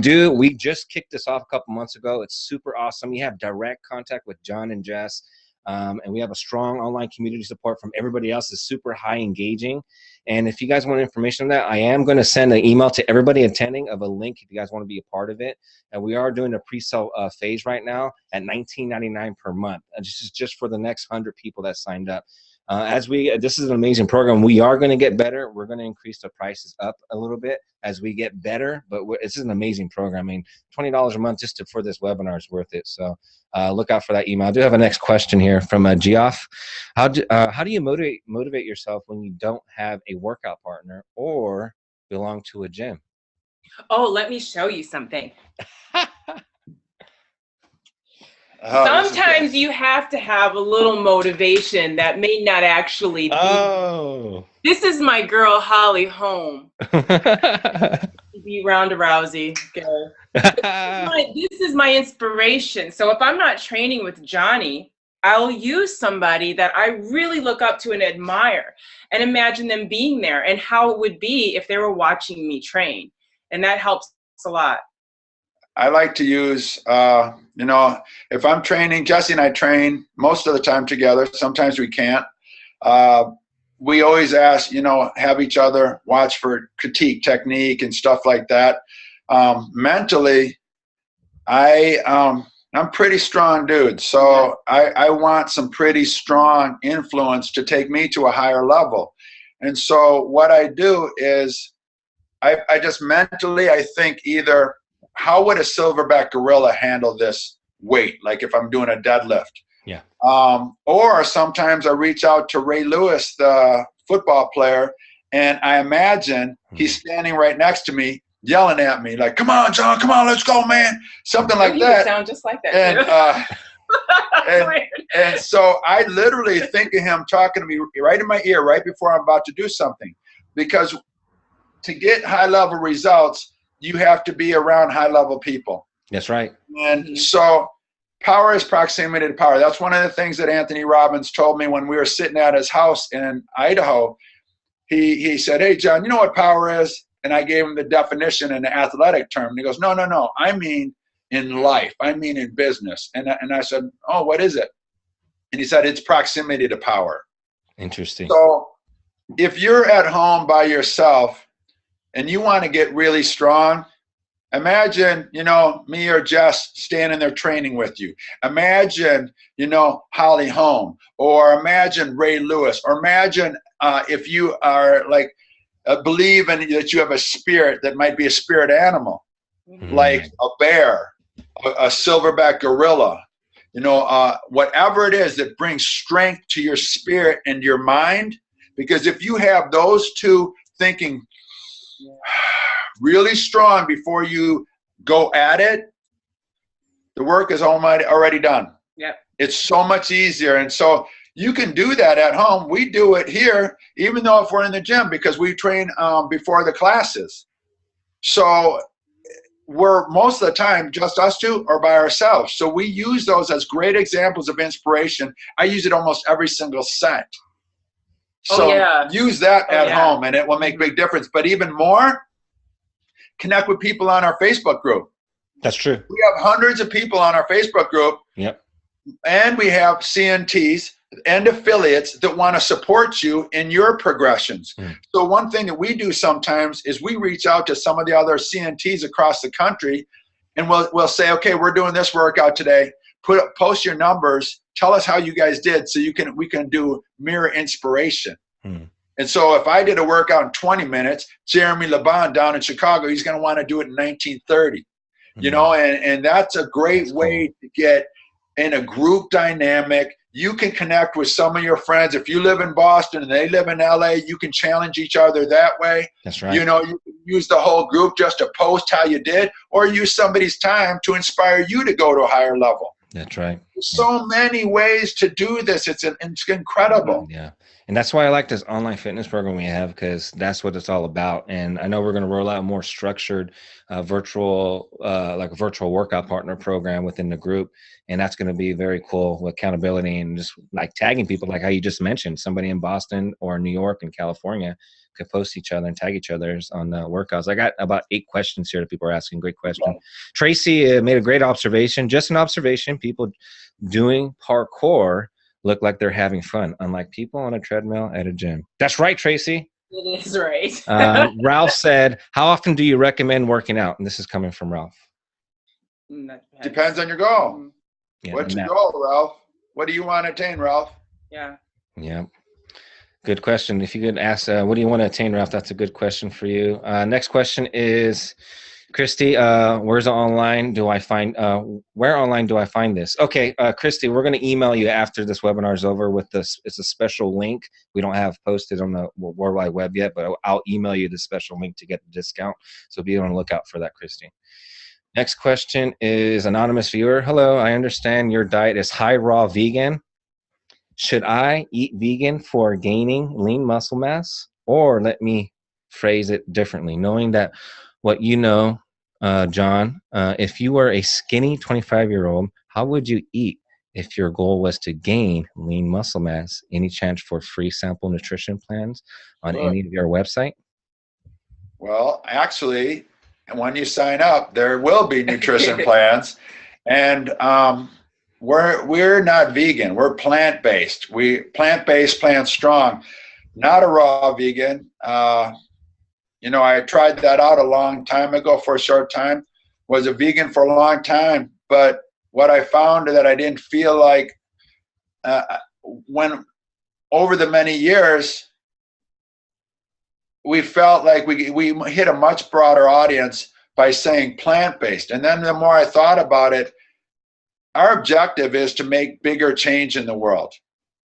just kicked this off a couple months ago. It's super awesome. You have direct contact with Jon and Jess. And we have a strong online community support from everybody else. It's super high engaging. And if you guys want information on that, I am going to send an email to everybody attending of a link if you guys want to be a part of it. And we are doing a pre-sale phase right now at $19.99 per month. And this is just for the next 100 people that signed up. This is an amazing program. We are going to get better. We're going to increase the prices up a little bit as we get better, but this is an amazing program. I mean, $20 a month just for this webinar is worth it. So look out for that email. I do have a next question here from Geoff. How do you motivate yourself when you don't have a workout partner or belong to a gym? Oh, let me show you something. Sometimes you have to have a little motivation that may not actually be. Oh. This is my girl, Holly Holm. Be Ronda Rousey. Go. This is my inspiration. So if I'm not training with Johnny, I'll use somebody that I really look up to and admire and imagine them being there and how it would be if they were watching me train. And that helps a lot. I like to use, if I'm training, Jesse and I train most of the time together. Sometimes we can't. We always ask, have each other watch for critique, technique, and stuff like that. Mentally, I'm pretty strong dude. So I want some pretty strong influence to take me to a higher level. And so what I do is I just mentally, I think either, how would a silverback gorilla handle this weight? Like if I'm doing a deadlift. Yeah. Or sometimes I reach out to Ray Lewis, the football player, and I imagine he's standing right next to me, yelling at me like, "Come on, John, come on, let's go, man." Something like that. Sound just like that. And so I literally think of him talking to me right in my ear, right before I'm about to do something, because to get high level results, you have to be around high level people. That's right. And so power is proximity to power. That's one of the things that Anthony Robbins told me when we were sitting at his house in Idaho. He said, "Hey, John, you know what power is?" And I gave him the definition in the athletic term. And he goes, No. I mean in life. I mean in business. And I said, "Oh, what is it?" And he said, "It's proximity to power." Interesting. So if you're at home by yourself and you want to get really strong, imagine, me or Jess standing there training with you. Imagine, Holly Holm, or imagine Ray Lewis, or imagine if you are like, believe in that you have a spirit that might be a spirit animal, like a bear, a silverback gorilla, whatever it is that brings strength to your spirit and your mind. Because if you have those two thinking really strong before you go at it, the work is already done. Yep. It's so much easier. And so you can do that at home. We do it here, even though if we're in the gym, because we train before the classes. So we're most of the time just us two or by ourselves. So we use those as great examples of inspiration. I use it almost every single set. So use that at home, and it will make a big difference. But even more, connect with people on our Facebook group. That's true. We have hundreds of people on our Facebook group. Yep. And we have CNTs and affiliates that want to support you in your progressions. So one thing that we do sometimes is we reach out to some of the other CNTs across the country, and we'll say, "Okay, we're doing this workout today. Post your numbers. Tell us how you guys did, so we can do mirror inspiration." And so if I did a workout in 20 minutes, Jeremy Laban down in Chicago, he's going to want to do it in 1930. And that's a great way to get in a group dynamic. You can connect with some of your friends. If you live in Boston and they live in LA, you can challenge each other that way. That's right. You can use the whole group just to post how you did, or use somebody's time to inspire you to go to a higher level. That's right. There's so many ways to do this. It's incredible. Yeah. And that's why I like this online fitness program we have, because that's what it's all about. And I know we're going to roll out a more structured virtual workout partner program within the group. And that's going to be very cool with accountability and just like tagging people, like how you just mentioned. Somebody in Boston or New York and California could post each other and tag each other on the workouts. I got about 8 questions here that people are asking. Great question. Tracy made a great observation. Just an observation. People doing parkour look like they're having fun, unlike people on a treadmill at a gym. That's right, Tracy. It is right. Ralph said, how often do you recommend working out? And this is coming from Ralph. Depends on your goal. Yeah, what's your goal, Ralph? What do you want to attain, Ralph? Yeah. Good question. If you could ask, what do you want to attain, Ralph? That's a good question for you. Next question is, Christy, where online do I find this? Okay, Christy, we're going to email you after this webinar is over with this. It's a special link. We don't have posted on the World Wide Web yet, but I'll email you the special link to get the discount. So be on the lookout for that, Christy. Next question is anonymous viewer. Hello, I understand your diet is high raw vegan. Should I eat vegan for gaining lean muscle mass? Or let me phrase it differently, knowing that what you know, John, if you were a skinny 25-year-old, how would you eat if your goal was to gain lean muscle mass? Any chance for free sample nutrition plans on any of your website? Well, actually, when you sign up, there will be nutrition plans. And we're not vegan. We're plant-based. Plant-based, plant strong, not a raw vegan. I tried that out a long time ago for a short time, was a vegan for a long time. But what I found that I didn't feel like when over the many years, we felt like we hit a much broader audience by saying plant-based. And then the more I thought about it, our objective is to make bigger change in the world,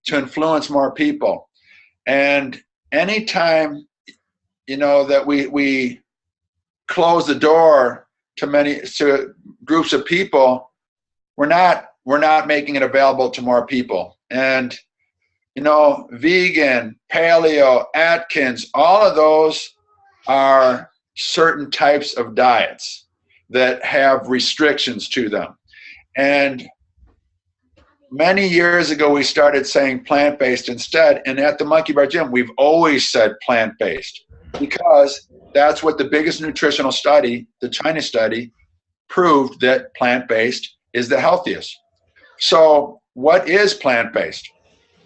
to influence more people. And anytime, that we close the door to groups of people, we're not making it available to more people. And vegan, paleo, Atkins, all of those are certain types of diets that have restrictions to them. And many years ago, we started saying plant-based instead. And at the Monkey Bar Gym, we've always said plant-based because that's what the biggest nutritional study, the China study, proved, that plant-based is the healthiest. So what is plant-based?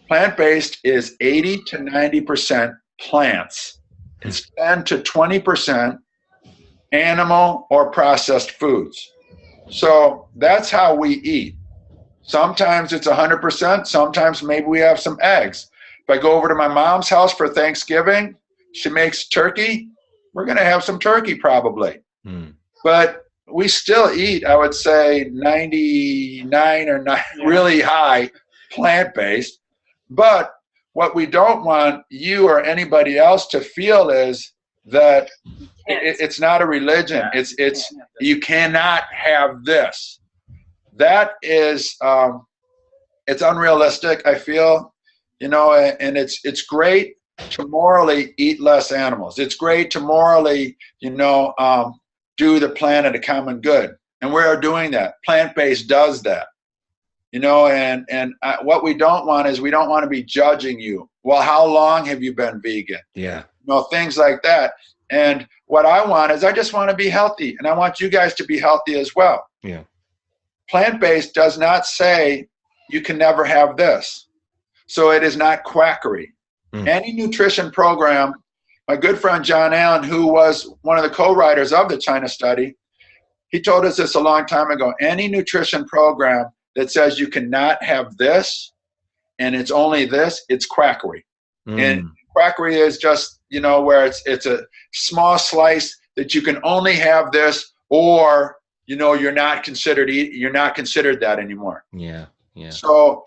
Plant-based is 80 to 90% plants. It's 10 to 20% animal or processed foods. So that's how we eat. Sometimes it's 100%. Sometimes maybe we have some eggs. If I go over to my mom's house for Thanksgiving, she makes turkey. We're going to have some turkey probably. But we still eat, I would say, 99 or 9, really high plant-based. But what we don't want you or anybody else to feel is that it's not a religion. It's you cannot have this. That is it's unrealistic, I feel, and it's great to morally eat less animals. It's great to morally, do the planet a common good, and we are doing that. Plant-based does that. What we don't want is we don't want to be judging you. Well, how long have you been vegan? Yeah. Things like that. And what I want is I just want to be healthy, and I want you guys to be healthy as well. Yeah. Plant-based does not say you can never have this. So it is not quackery. Any nutrition program, my good friend John Allen, who was one of the co-writers of the China study, he told us this a long time ago. Any nutrition program that says you cannot have this and it's only this, it's quackery. And quackery is just, where it's a small slice that you can only have this, or, you're not considered that anymore. Yeah. Yeah. So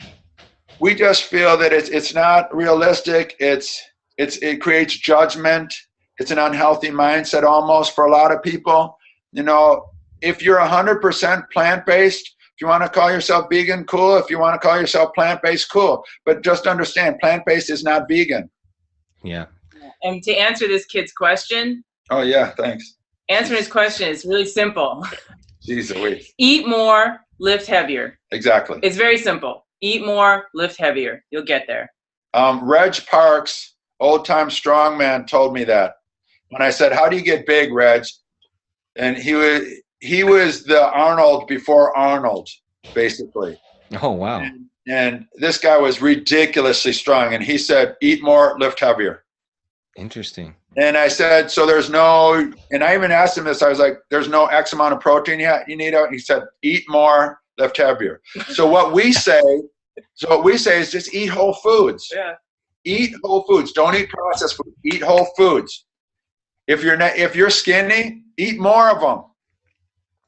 we just feel that it's not realistic. It creates judgment. It's an unhealthy mindset almost for a lot of people. If you're 100% plant-based, if you want to call yourself vegan, cool. If you want to call yourself plant-based, cool. But just understand, plant-based is not vegan. Yeah. And to answer this kid's question. Oh, yeah, thanks. Answering his question is really simple. Jeez Louise. Eat more, lift heavier. Exactly. It's very simple. Eat more, lift heavier. You'll get there. Reg Parks, old-time strongman, told me that. When I said, how do you get big, Reg? And he was the Arnold before Arnold, basically. Oh, wow. And this guy was ridiculously strong. And he said, eat more, lift heavier. Interesting. And I said, so there's no, and I even asked him this, I was like, there's no X amount of protein yet you need out. And he said, eat more, lift heavier. So what we say is just eat whole foods. Yeah. Eat whole foods. Don't eat processed food. Eat whole foods. If you're skinny, eat more of them.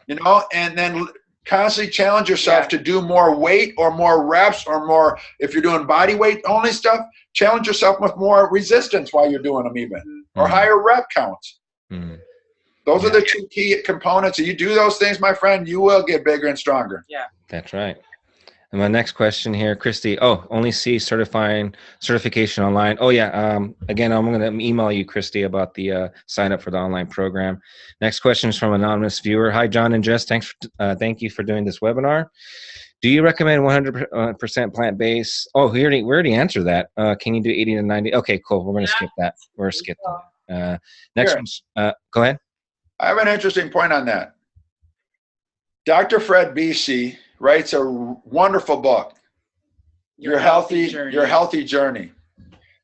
You know, and then constantly challenge yourself to do more weight or more reps or more. If you're doing body weight only stuff, challenge yourself with more resistance while you're doing them even, or higher rep counts. Those are the two key components. If you do those things, my friend, you will get bigger and stronger. Yeah. That's right. And my next question here, Christy. Oh, only see certification online. Oh yeah. Again, I'm going to email you, Christy, about the sign up for the online program. Next question is from an anonymous viewer. Hi, Jon and Jess. Thank you for doing this webinar. Do you recommend 100% plant-based? Oh, we already answered that. Can you do 80 to 90? Okay, cool. We're going to skip that. We're skip that. Next one. Go ahead. I have an interesting point on that. Dr. Fred Beachy writes a wonderful book, Your Healthy Journey.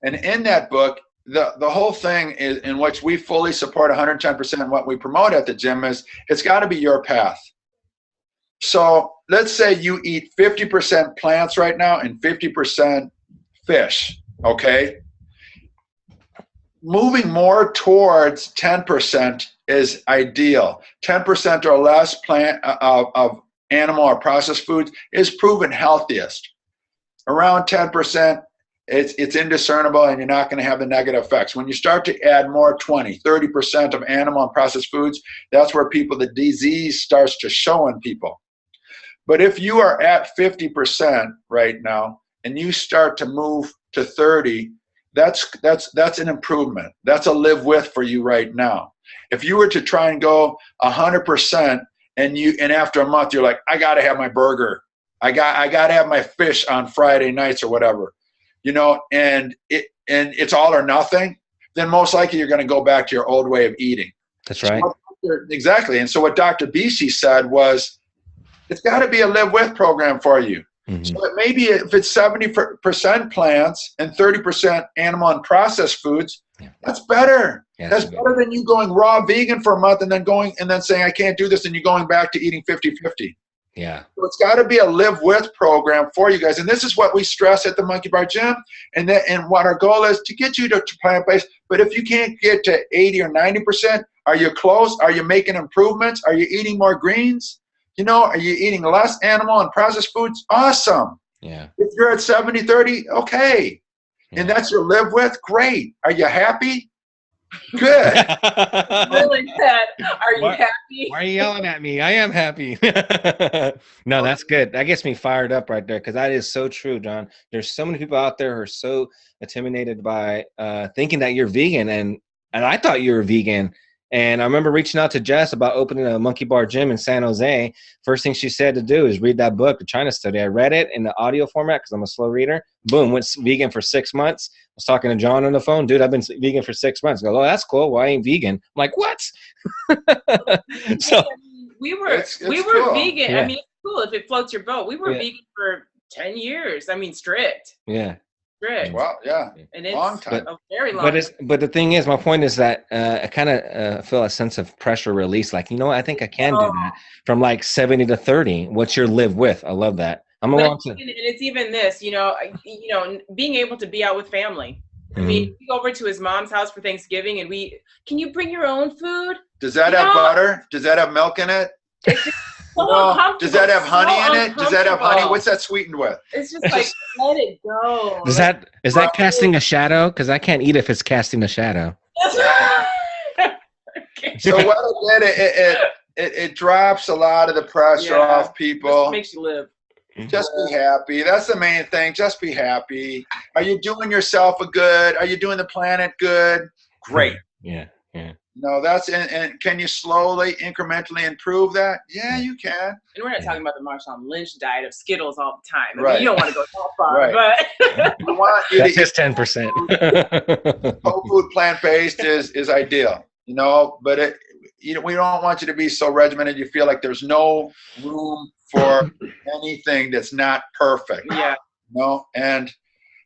And in that book, the whole thing is, in which we fully support 110% what we promote at the gym, is it's got to be your path. So let's say you eat 50% plants right now and 50% fish, okay? Moving more towards 10% is ideal. 10% or less plant of animal or processed foods is proven healthiest. Around 10%, it's indiscernible and you're not going to have the negative effects. When you start to add more, 20, 30% of animal and processed foods, that's where the disease starts to show in people. But if you are at 50% right now and you start to move to 30, that's an improvement. That's a live with for you right now. If you were to try and go 100% and after a month you're like, I got to have my burger, I got to have my fish on Friday nights or whatever, you know, and it's all or nothing, then most likely you're going to go back to your old way of eating. That's right. Exactly. And so what Dr. Beachy said was, it's got to be a live with program for you. So maybe if it's 70% plants and 30% animal and processed foods, that's better. That's better than you going raw vegan for a month and then saying, I can't do this, and you're going back to eating 50-50. Yeah. So it's got to be a live with program for you guys. And this is what we stress at the Monkey Bar Gym. And what our goal is to get you to plant-based. But if you can't get to 80 or 90%, are you close? Are you making improvements? Are you eating more greens? You know, are you eating less animal and processed foods? Awesome. Yeah. If you're at 70-30, okay. Yeah. And that's your live with, great. Are you happy? Good. Really good. Are you happy? Why are you yelling at me? I am happy. No, that's good. That gets me fired up right there, because that is so true, Jon. There's so many people out there who are so intimidated by thinking that you're vegan, and I thought you were vegan. And I remember reaching out to Jess about opening a Monkey Bar Gym in San Jose. First thing she said to do is read that book, The China Study. I read it in the audio format because I'm a slow reader. Boom, went vegan for 6 months. I was talking to Jon on the phone. Dude, I've been vegan for 6 months. I go, oh, that's cool. Well, I ain't vegan. I'm like, what? So we were cool. vegan. Yeah. I mean, it's cool if it floats your boat. We were vegan for 10 years. I mean, strict. Yeah. Strict. Well, yeah. And it's long time. a very long time. But the thing is, my point is that I kind of feel a sense of pressure release. Like, you know, I think I can do that from like 70 to 30. What's your live with? I love that. And it's even this, you know, being able to be out with family. I mean, we go over to his mom's house for Thanksgiving, and can you bring your own food? Does that have butter? Does that have milk in it? Does that have honey in it? Does that have honey? What's that sweetened with? It's just like, let it go. Is that casting a shadow? Because I can't eat if it's casting a shadow. Okay. So what it drops a lot of the pressure off people. Just makes you live. Just be happy. That's the main thing. Just be happy. Are you doing yourself a good? Are you doing the planet good? Great. Yeah. No, and can you slowly, incrementally improve that? Yeah, you can. And we're not talking about the Marshawn Lynch diet of Skittles all the time. I mean, right. You don't want to go that far, but we want you that's to just 10%. Whole food plant-based is ideal, you know. But we don't want you to be so regimented you feel like there's no room for anything that's not perfect. Yeah. And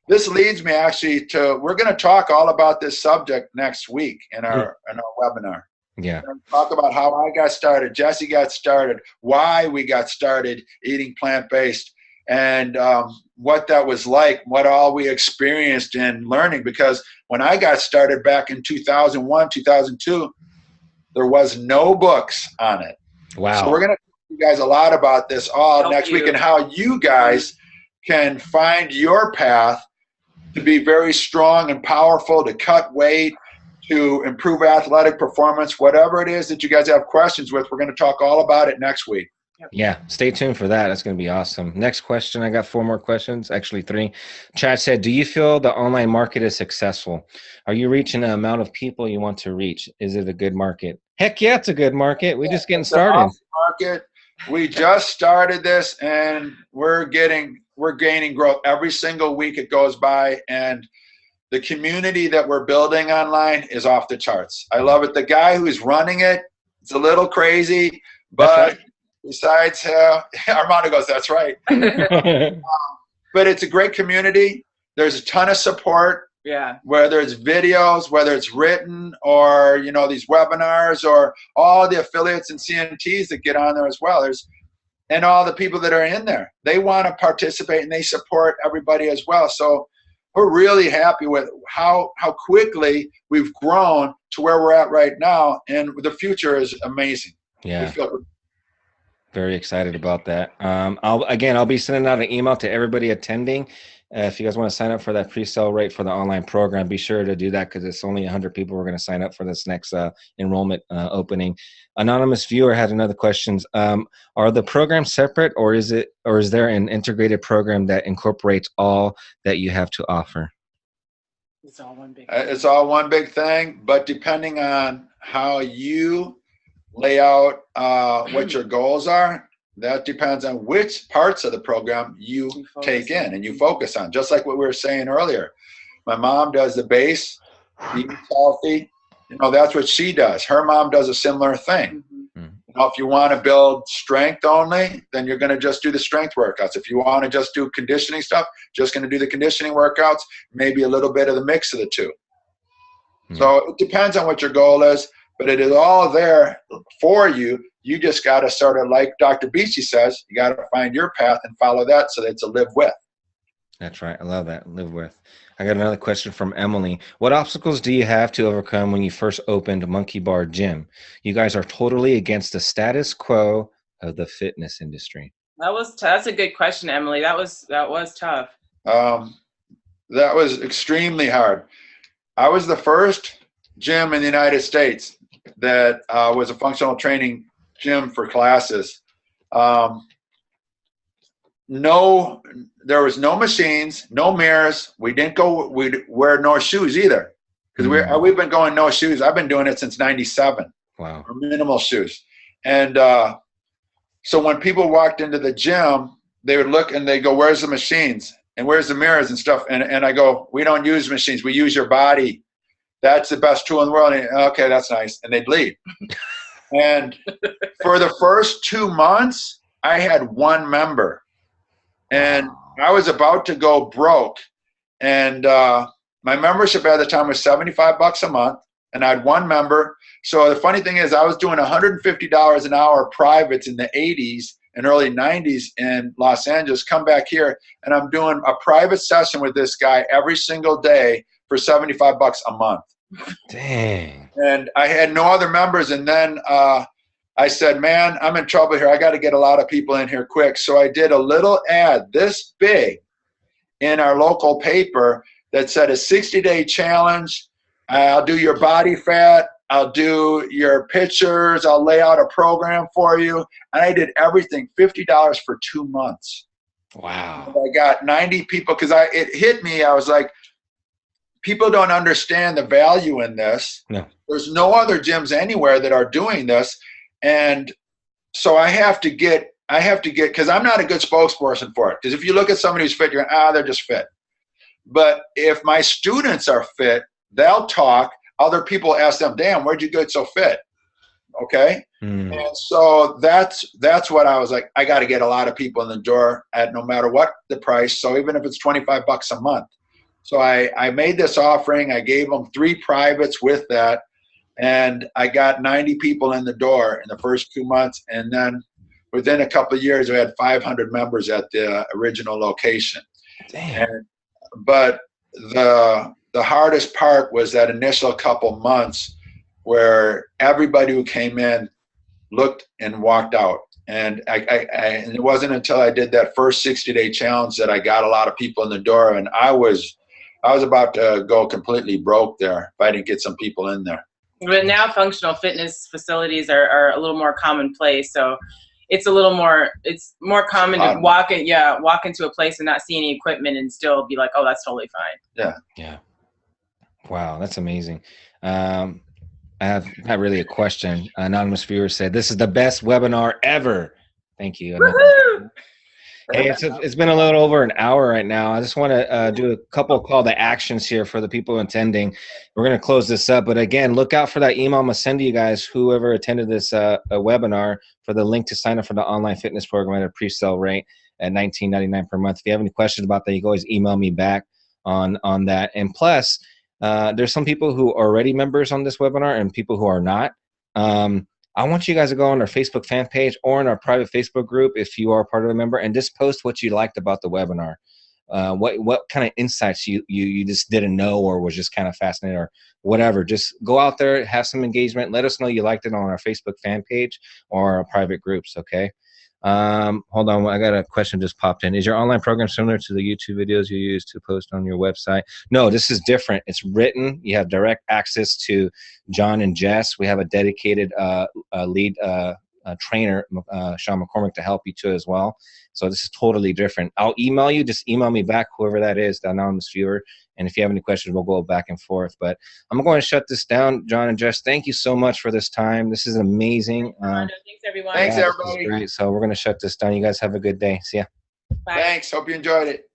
this leads me actually to, we're going to talk all about this subject next week in our webinar. Yeah. We're going to talk about how I got started, Jesse got started, why we got started eating plant-based, and what that was like, what all we experienced in learning. Because when I got started back in 2001, 2002, there was no books on it. Wow. So we're going to talk to you guys a lot about this all next week, and how you guys can find your path to be very strong and powerful, to cut weight, to improve athletic performance, whatever it is that you guys have questions with. We're going to talk all about it next week. Yeah, stay tuned for that. That's going to be awesome. Next question. I got 4 more questions, actually 3. Chad said, do you feel the online market is successful? Are you reaching the amount of people you want to reach? Is it a good market? Heck yeah, it's a good market. We're just getting started. Awesome market. We just started this, and we're gaining growth every single week it goes by, and the community that we're building online is off the charts. I love it. The guy who's running it, it's a little crazy, but besides, Armando goes, that's right. But it's a great community. There's a ton of support. Yeah. Whether it's videos, whether it's written, or these webinars, or all the affiliates and CNTs that get on there as well. And all the people that are in there, they want to participate and they support everybody as well. So we're really happy with how quickly we've grown to where we're at right now, and the future is amazing. Yeah. Very excited about that. I'll be sending out an email to everybody attending. If you guys want to sign up for that pre-sale rate for the online program, be sure to do that, because it's only 100 people who are going to sign up for this next enrollment opening. Anonymous viewer had another question. Are the programs separate, or is there an integrated program that incorporates all that you have to offer? It's all one big it's all one big thing, but depending on how you lay out what your goals are, that depends on which parts of the program you take in and you focus on. Just like what we were saying earlier, my mom does the base, eating healthy. That's what she does. Her mom does a similar thing. If you want to build strength only, then you're going to just do the strength workouts. If you want to just do conditioning stuff, just going to do the conditioning workouts, maybe a little bit of the mix of the two. So it depends on what your goal is, but it is all there for you. You just got to sort of, like Dr. Beachy says, you got to find your path and follow that, so that it's a live with. That's right. I love that. Live with. I got another question from Emily. What obstacles do you have to overcome when you first opened Monkey Bar Gym? You guys are totally against the status quo of the fitness industry. That's a good question, Emily. That was tough. That was extremely hard. I was the first gym in the United States that was a functional training gym for classes. There was no machines, no mirrors. We'd wear no shoes either, because we've been going no shoes. I've been doing it since '97. Wow. Or minimal shoes. And so when people walked into the gym, they would look and they go, where's the machines? And where's the mirrors and stuff? And I go, we don't use machines. We use your body. That's the best tool in the world. And, okay, that's nice. And they'd leave. And for the first 2 months, I had 1 member. And I was about to go broke. And my membership at the time was $75 a month. And I had 1 member. So the funny thing is, I was doing $150 an hour privates in the 80s and early 90s in Los Angeles. Come back here, and I'm doing a private session with this guy every single day for $75 a month. Dang. And I had no other members. And then I said, man, I'm in trouble here. I got to get a lot of people in here quick. So I did a little ad this big in our local paper that said a 60-day challenge. I'll do your body fat. I'll do your pictures. I'll lay out a program for you. And I did everything, $50 for 2 months. Wow. And I got 90 people, because it hit me. I was like, people don't understand the value in this. No. There's no other gyms anywhere that are doing this. And so I have to get, because I'm not a good spokesperson for it. Because if you look at somebody who's fit, you're going, they're just fit. But if my students are fit, they'll talk. Other people ask them, damn, where'd you get so fit? Okay. Mm. And so that's what I was like, I got to get a lot of people in the door at no matter what the price. So even if it's $25 a month. So I made this offering. I gave them 3 privates with that. And I got 90 people in the door in the first 2 months. And then within a couple of years, we had 500 members at the original location. Damn. But the hardest part was that initial couple months where everybody who came in looked and walked out. And and it wasn't until I did that first 60-day challenge that I got a lot of people in the door. And I was about to go completely broke there if I didn't get some people in there. But now functional fitness facilities are a little more commonplace. So it's it's more common to walk into a place and not see any equipment and still be like, oh, that's totally fine. Yeah. Yeah. Wow, that's amazing. I have not really a question. Anonymous viewer said, "This is the best webinar ever." Thank you. Woohoo! Hey, it's been a little over an hour right now. I just want to do a couple of call to actions here for the people attending. We're going to close this up, but again, look out for that email I'm going to send to you guys, whoever attended this webinar, for the link to sign up for the online fitness program at a pre-sale rate at $19.99 per month. If you have any questions about that, you can always email me back on that. And plus, there's some people who are already members on this webinar and people who are not. I want you guys to go on our Facebook fan page or in our private Facebook group if you are part of a member, and just post what you liked about the webinar. What kind of insights you just didn't know or was just kind of fascinated or whatever. Just go out there, have some engagement. Let us know you liked it on our Facebook fan page or our private groups, okay? Hold on, I got a question just popped in. Is your online program similar to the YouTube videos you use to post on your website? No, this is different. It's written. You have direct access to Jon and Jess. We have a dedicated lead trainer, Sean McCormick, to help you too as well. So this is totally different. I'll email you. Just email me back, whoever that is, the anonymous viewer. And if you have any questions, we'll go back and forth. But I'm going to shut this down. Jon and Jess, thank you so much for this time. This is amazing. Thanks, everyone. Thanks, everybody. Great. So we're going to shut this down. You guys have a good day. See ya. Bye. Thanks. Hope you enjoyed it.